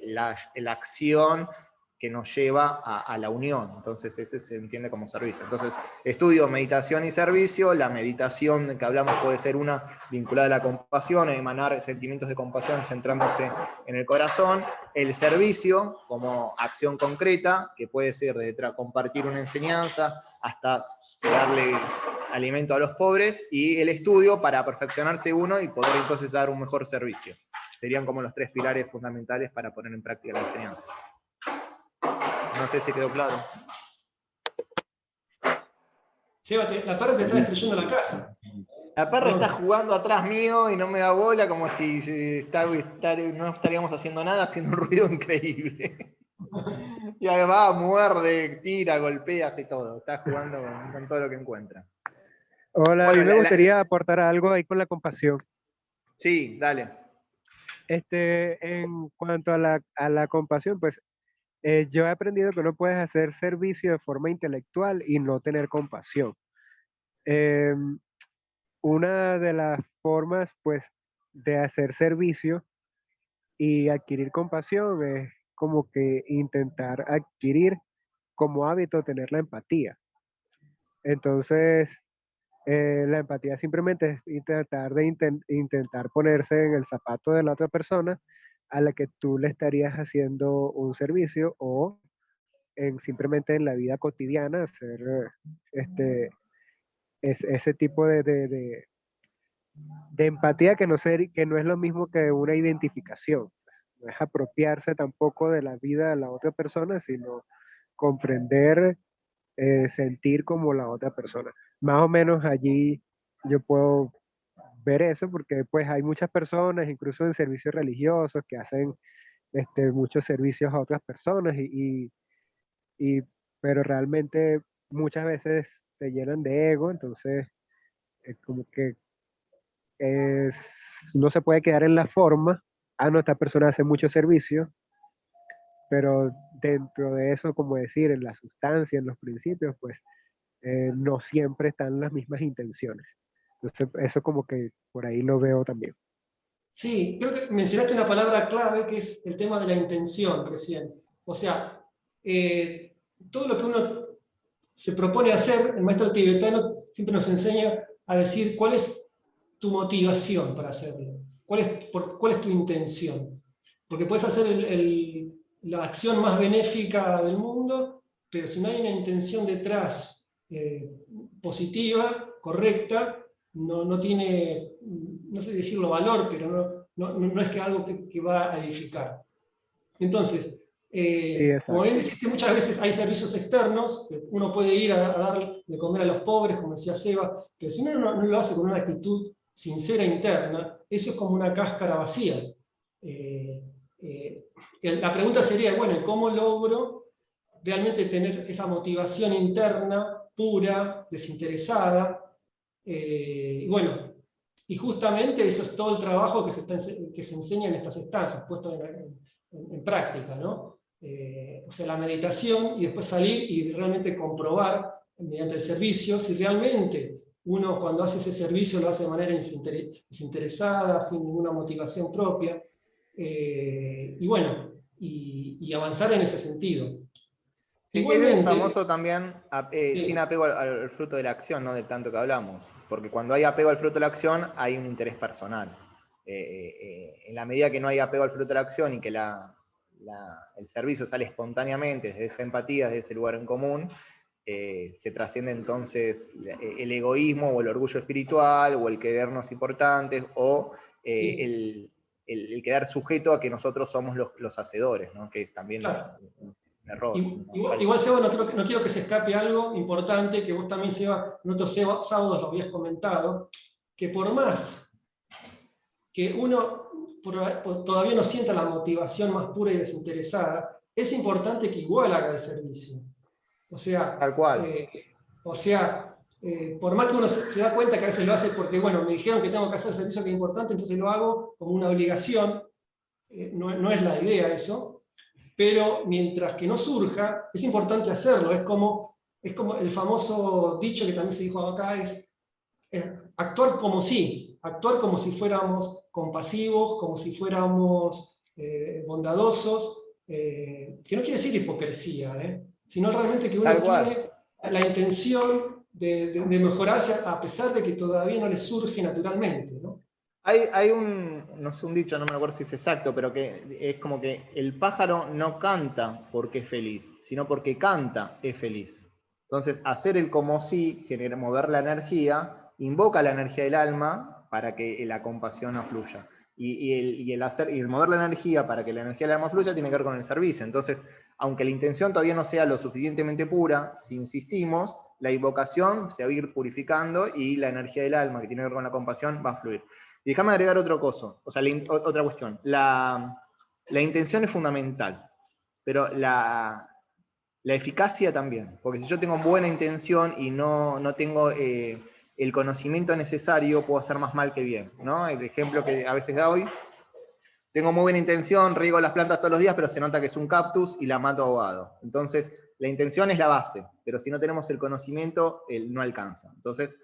la acción que nos lleva a la unión. Entonces ese se entiende como servicio. Entonces estudio meditación y servicio. La meditación de que hablamos puede ser una vinculada a la compasión, a emanar sentimientos de compasión centrándose en el corazón. El servicio como acción concreta, que puede ser desde compartir una enseñanza hasta darle alimento a los pobres, y el estudio para perfeccionarse uno y poder entonces dar un mejor servicio. Serían como los tres pilares fundamentales para poner en práctica la enseñanza. No sé si quedó claro. Seba, la parte te está destruyendo la casa. La perra está jugando atrás mío y no me da bola, como si no estaríamos haciendo nada, haciendo un ruido increíble. Y ahí va, muerde, tira, golpea, hace todo. Está jugando con todo lo que encuentra. Hola, a Bueno, mí me gustaría aportar algo ahí con la compasión. sí, dale. En cuanto a la compasión, pues yo he aprendido que no puedes hacer servicio de forma intelectual y no tener compasión. Em, una de las formas, pues, de hacer servicio y adquirir compasión es como que intentar adquirir como hábito tener la empatía. Entonces, la empatía simplemente es intentar ponerse en el zapato de la otra persona a la que tú le estarías haciendo un servicio o simplemente en la vida cotidiana hacer ese tipo de empatía que no es lo mismo que una identificación. No es apropiarse tampoco de la vida de la otra persona, sino comprender, sentir como la otra persona. Más o menos allí yo puedo ver eso porque pues hay muchas personas, incluso en servicios religiosos, que hacen muchos servicios a otras personas y- pero realmente muchas veces se llenan de ego, entonces como que es, no se puede quedar en la forma. Ah, no, esta persona hace mucho servicio, pero dentro de eso, como decir, en la sustancia, en los principios, pues no siempre están las mismas intenciones. Entonces, eso como que por ahí lo veo también. Sí, creo que mencionaste una palabra clave que es el tema de la intención recién. O sea, todo lo que uno se propone hacer, el maestro tibetano siempre nos enseña a decir cuál es tu motivación para hacerlo, cuál es tu intención. Porque puedes hacer la acción más benéfica del mundo, pero si no hay una intención detrás positiva, correcta, no tiene, no sé decirlo valor, pero no es que algo que va a edificar. Entonces, Sí, como exacto. bien dijiste, muchas veces hay servicios externos, que uno puede ir a dar de comer a los pobres, como decía Seba, pero si uno no lo hace con una actitud sincera interna, eso es como una cáscara vacía. La pregunta sería, bueno, ¿cómo logro realmente tener esa motivación interna, pura, desinteresada? Y bueno, y justamente eso es todo el trabajo que se enseña en estas estancias, puesto en práctica, ¿no? O sea, la meditación y después salir y realmente comprobar mediante el servicio si realmente uno cuando hace ese servicio lo hace de manera desinteresada, sin ninguna motivación propia, y bueno, y avanzar en ese sentido. Sí, ese es el Igualmente, famoso también sin sí, apego al fruto de la acción, ¿no? Del tanto que hablamos. Porque cuando hay apego al fruto de la acción, hay un interés personal. En la medida que no hay apego al fruto de la acción y que el servicio sale espontáneamente desde esa empatía, desde ese lugar en común, se trasciende entonces el egoísmo o el orgullo espiritual o el querernos importantes o sí, el quedar sujeto a que nosotros somos los hacedores, ¿no? Que es también claro. un error. Igual, Seba, no quiero que se escape algo importante que vos también, Seba, en otros sábados lo habías comentado, que por más que uno todavía no sienta la motivación más pura y desinteresada, es importante que igual haga el servicio. O sea, Tal cual. eh, o sea por más que uno se da cuenta que a veces lo hace porque, bueno, me dijeron que tengo que hacer el servicio que es importante, entonces lo hago como una obligación, no es la idea eso, pero mientras que no surja, es importante hacerlo. Es como el famoso dicho que también se dijo acá, es actuar como si fuéramos compasivos, como si fuéramos bondadosos, que no quiere decir hipocresía, sino realmente que uno Tal cual. tiene la intención de mejorarse a pesar de que todavía no le surge naturalmente, ¿no? Hay no sé, un dicho, no me acuerdo si es exacto, pero que es como que el pájaro no canta porque es feliz, sino porque canta es feliz. Entonces, hacer el como si, mover la energía, invoca la energía del alma para que la compasión no fluya. Y el mover la energía para que la energía del alma fluya tiene que ver con el servicio. Entonces, aunque la intención todavía no sea lo suficientemente pura, si insistimos, la invocación se va a ir purificando y la energía del alma, que tiene que ver con la compasión, va a fluir. Y déjame agregar otra cosa, o sea, otra cuestión. La intención es fundamental, pero la eficacia también, porque si yo tengo buena intención y no tengo el conocimiento necesario, puedo hacer más mal que bien, ¿no? El ejemplo que a veces doy, tengo muy buena intención, riego las plantas todos los días, pero se nota que es un cactus y la mato ahogado. Entonces, la intención es la base, pero si no tenemos el conocimiento, no alcanza. Entonces,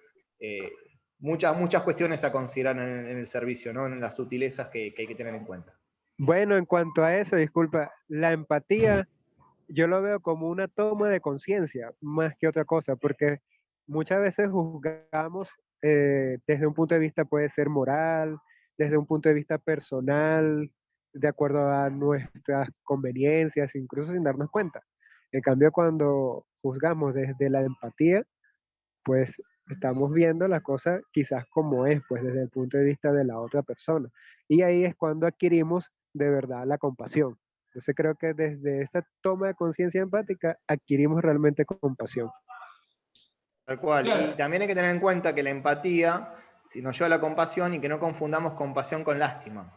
muchas cuestiones a considerar en el servicio, ¿no? En las sutilezas que hay que tener en cuenta. Bueno, en cuanto a eso, disculpa, la empatía yo lo veo como una toma de conciencia más que otra cosa, porque muchas veces juzgamos desde un punto de vista puede ser moral, desde un punto de vista personal, de acuerdo a nuestras conveniencias, incluso sin darnos cuenta. En cambio, cuando juzgamos desde la empatía, pues estamos viendo la cosa quizás como es, pues desde el punto de vista de la otra persona. Y ahí es cuando adquirimos de verdad la compasión. Entonces creo que desde esta toma de conciencia empática adquirimos realmente compasión. Tal cual. Claro. Y también hay que tener en cuenta que la empatía, si nos lleva a la compasión, y que no confundamos compasión con lástima.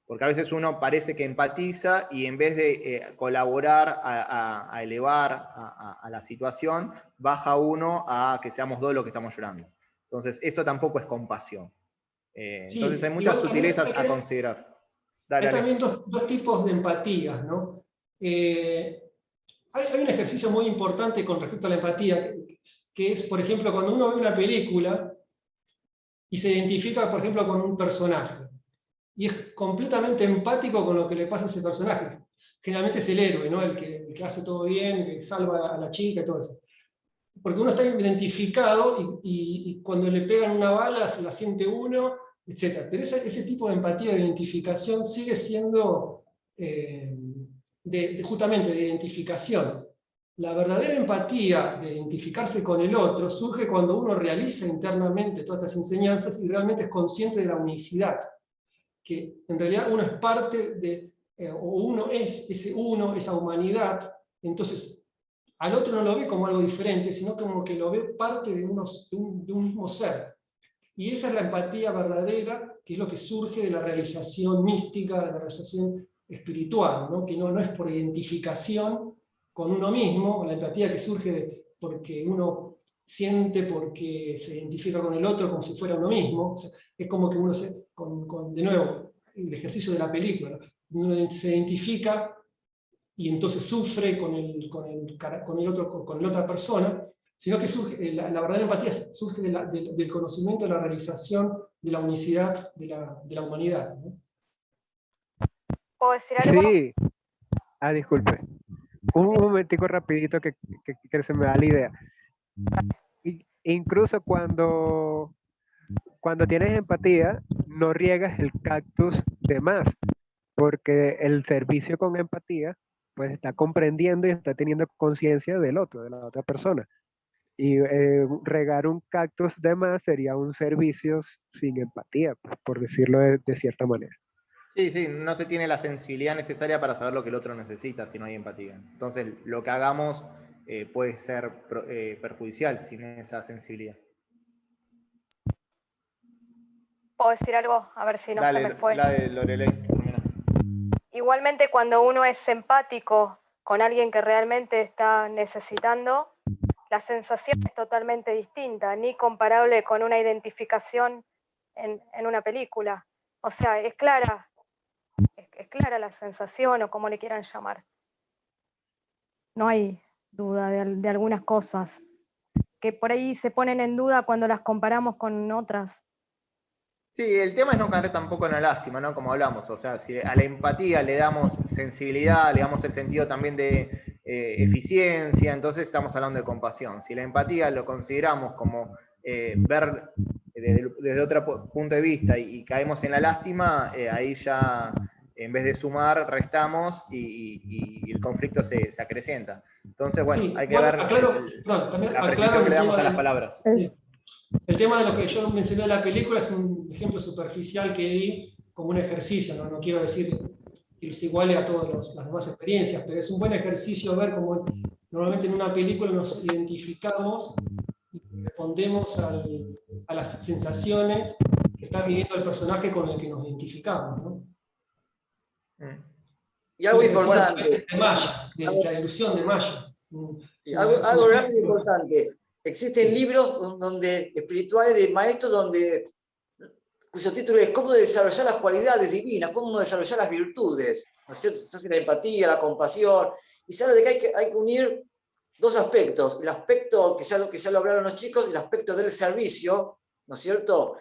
Porque a veces uno parece que empatiza y en vez de colaborar a elevar a la situación, baja uno a que seamos dos los que estamos llorando. Entonces, eso tampoco es compasión. Sí, Entonces, hay muchas igual también sutilezas a considerar. Dale, hay dale. también dos tipos de empatías, ¿no? Hay un ejercicio muy importante con respecto a la empatía, que es, por ejemplo, cuando uno ve una película y se identifica, por ejemplo, con un personaje, y es completamente empático con lo que le pasa a ese personaje. Generalmente es el héroe, ¿no? El que hace todo bien, el que salva a la chica y todo eso. Porque uno está identificado y cuando le pegan una bala se la siente uno, etc. Pero ese tipo de empatía, de identificación, sigue siendo justamente de identificación. La verdadera empatía de identificarse con el otro surge cuando uno realiza internamente todas estas enseñanzas y realmente es consciente de la unicidad, que en realidad uno es parte de, o uno es ese uno, esa humanidad. Entonces al otro no lo ve como algo diferente, sino como que lo ve parte de un mismo ser. Y esa es la empatía verdadera, que es lo que surge de la realización mística, de la realización espiritual, ¿no? Que no es por identificación con uno mismo, la empatía que surge porque uno siente, porque se identifica con el otro como si fuera uno mismo. O sea, es como que uno de nuevo, el ejercicio de la película, ¿no? Uno se identifica y entonces sufre con la otra persona, sino que surge, la verdadera empatía surge del conocimiento de la realización de la unicidad de la humanidad, ¿no? ¿Puedo decir algo? Sí, disculpe. Un momentico rapidito que se me da la idea. Incluso cuando tienes empatía, no riegas el cactus de más, porque el servicio con empatía pues está comprendiendo y está teniendo conciencia del otro, de la otra persona. Y regar un cactus de más sería un servicio sin empatía, pues, por decirlo de cierta manera. Sí, no se tiene la sensibilidad necesaria para saber lo que el otro necesita si no hay empatía. Entonces, lo que hagamos puede ser perjudicial sin esa sensibilidad. ¿Puedo decir algo? A ver si no se me fue. Dale, Lorelei, termina. Igualmente, cuando uno es empático con alguien que realmente está necesitando, la sensación es totalmente distinta, ni comparable con una identificación en una película. O sea, es clara la sensación o como le quieran llamar. No hay duda de algunas cosas que por ahí se ponen en duda cuando las comparamos con otras. Sí, el tema es no caer tampoco en la lástima, ¿no? Como hablamos, o sea, si a la empatía le damos sensibilidad, le damos el sentido también de eficiencia, entonces estamos hablando de compasión. Si la empatía lo consideramos como ver desde otro punto de vista y caemos en la lástima, ahí ya en vez de sumar, restamos y el conflicto se acrecienta. Entonces, bueno, Sí, hay que ver la precisión que le damos a las palabras. Sí. El tema de lo que yo mencioné de la película es un ejemplo superficial que di como un ejercicio, no quiero decir que los iguale a todas las demás experiencias, pero es un buen ejercicio ver cómo normalmente en una película nos identificamos respondemos a las sensaciones que está viviendo el personaje con el que nos identificamos, ¿no? Y algo Y importante. de Maya, de la ilusión de Maya. Sí, algo rápido e importante. Existen libros donde, espirituales de maestros cuyo título es ¿Cómo desarrollar las cualidades divinas? ¿Cómo desarrollar las virtudes? ¿No es cierto? Se hace la empatía, la compasión, y se habla de que hay que unir dos aspectos. El aspecto que ya lo hablaron los chicos, el aspecto del servicio, ¿no es cierto?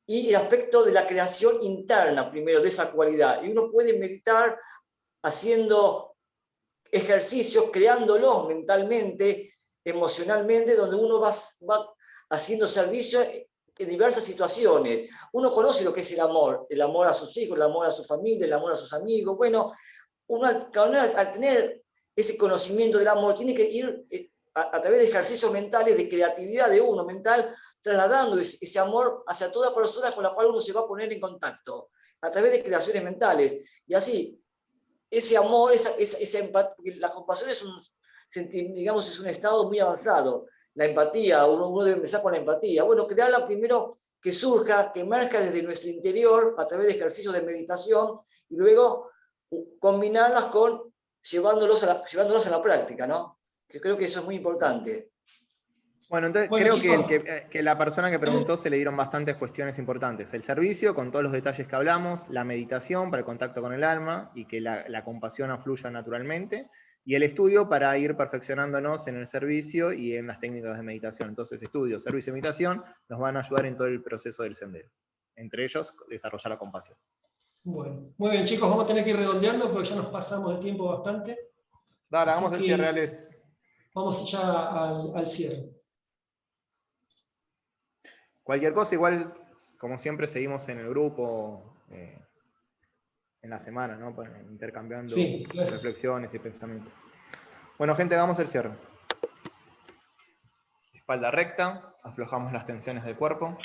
Y el aspecto de la creación interna, primero, de esa cualidad. Y uno puede meditar haciendo ejercicios, creándolos mentalmente, emocionalmente, donde uno va haciendo servicio en diversas situaciones. Uno conoce lo que es el amor a sus hijos, el amor a su familia, el amor a sus amigos. Bueno, uno al tener ese conocimiento del amor, tiene que ir a través de ejercicios mentales, de creatividad de uno mental, trasladando ese amor hacia toda persona con la cual uno se va a poner en contacto, a través de creaciones mentales. Y así, ese amor, esa empatía, la compasión es es un estado muy avanzado. La empatía, uno debe empezar con la empatía. Bueno, crearla primero que surja, que emerja desde nuestro interior a través de ejercicios de meditación y luego combinarlas con llevándolos a la práctica, ¿no? Que creo que eso es muy importante. Bueno, entonces creo que la persona que preguntó se le dieron bastantes cuestiones importantes. El servicio, con todos los detalles que hablamos, la meditación para el contacto con el alma y que la compasión afluya naturalmente, y el estudio para ir perfeccionándonos en el servicio y en las técnicas de meditación. Entonces, estudio, servicio y meditación nos van a ayudar en todo el proceso del sendero. Entre ellos, desarrollar la compasión. Bueno, muy bien, chicos, vamos a tener que ir redondeando porque ya nos pasamos de tiempo bastante. Dale, Así hagamos el que cierre, Alex. Vamos ya al cierre. Cualquier cosa, igual, como siempre, seguimos en el grupo en la semana, ¿no? Intercambiando reflexiones y pensamientos. Bueno, gente, hagamos el cierre. Espalda recta, aflojamos las tensiones del cuerpo.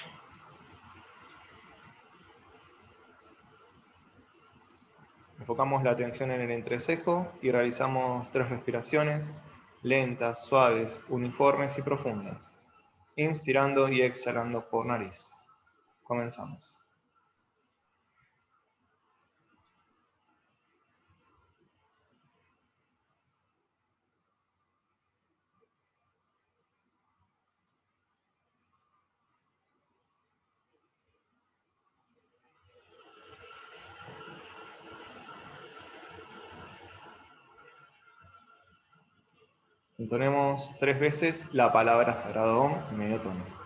Enfocamos la atención en el entrecejo y realizamos 3 respiraciones lentas, suaves, uniformes y profundas. Inspirando y exhalando por nariz. Comenzamos. Entonemos 3 veces la palabra sagrado Om en medio tono.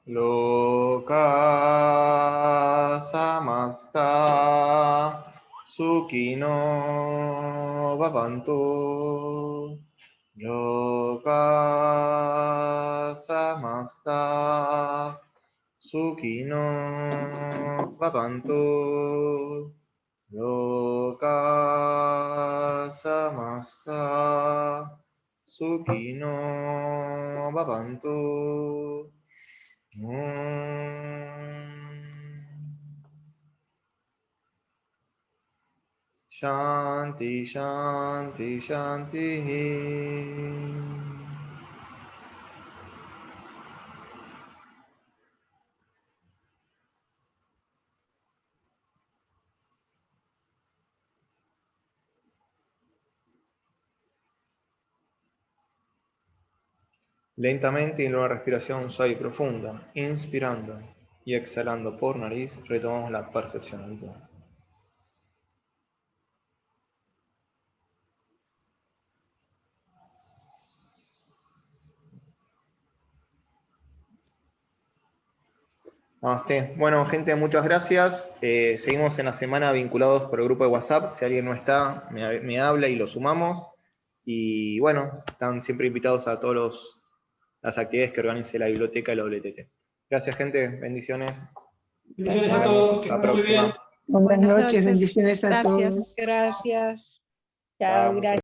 Loka samasta sukino bhavantu. Loka samasta sukino bhavantu. Loka samasta sukino bhavantu. Shanti, Shanti, Shanti. Lentamente y en una respiración suave y profunda, inspirando y exhalando por nariz, retomamos la percepción habitual. Namaste. Bueno, gente, muchas gracias. Seguimos en la semana vinculados por el grupo de WhatsApp. Si alguien no está, me habla y lo sumamos. Y bueno, están siempre invitados a todas las actividades que organice la biblioteca y la WTT. Gracias, gente. Bendiciones. Bendiciones a todos, que Hasta la estén muy bien. próxima. Buenas noches, bendiciones a todos. Gracias. Chao, gracias.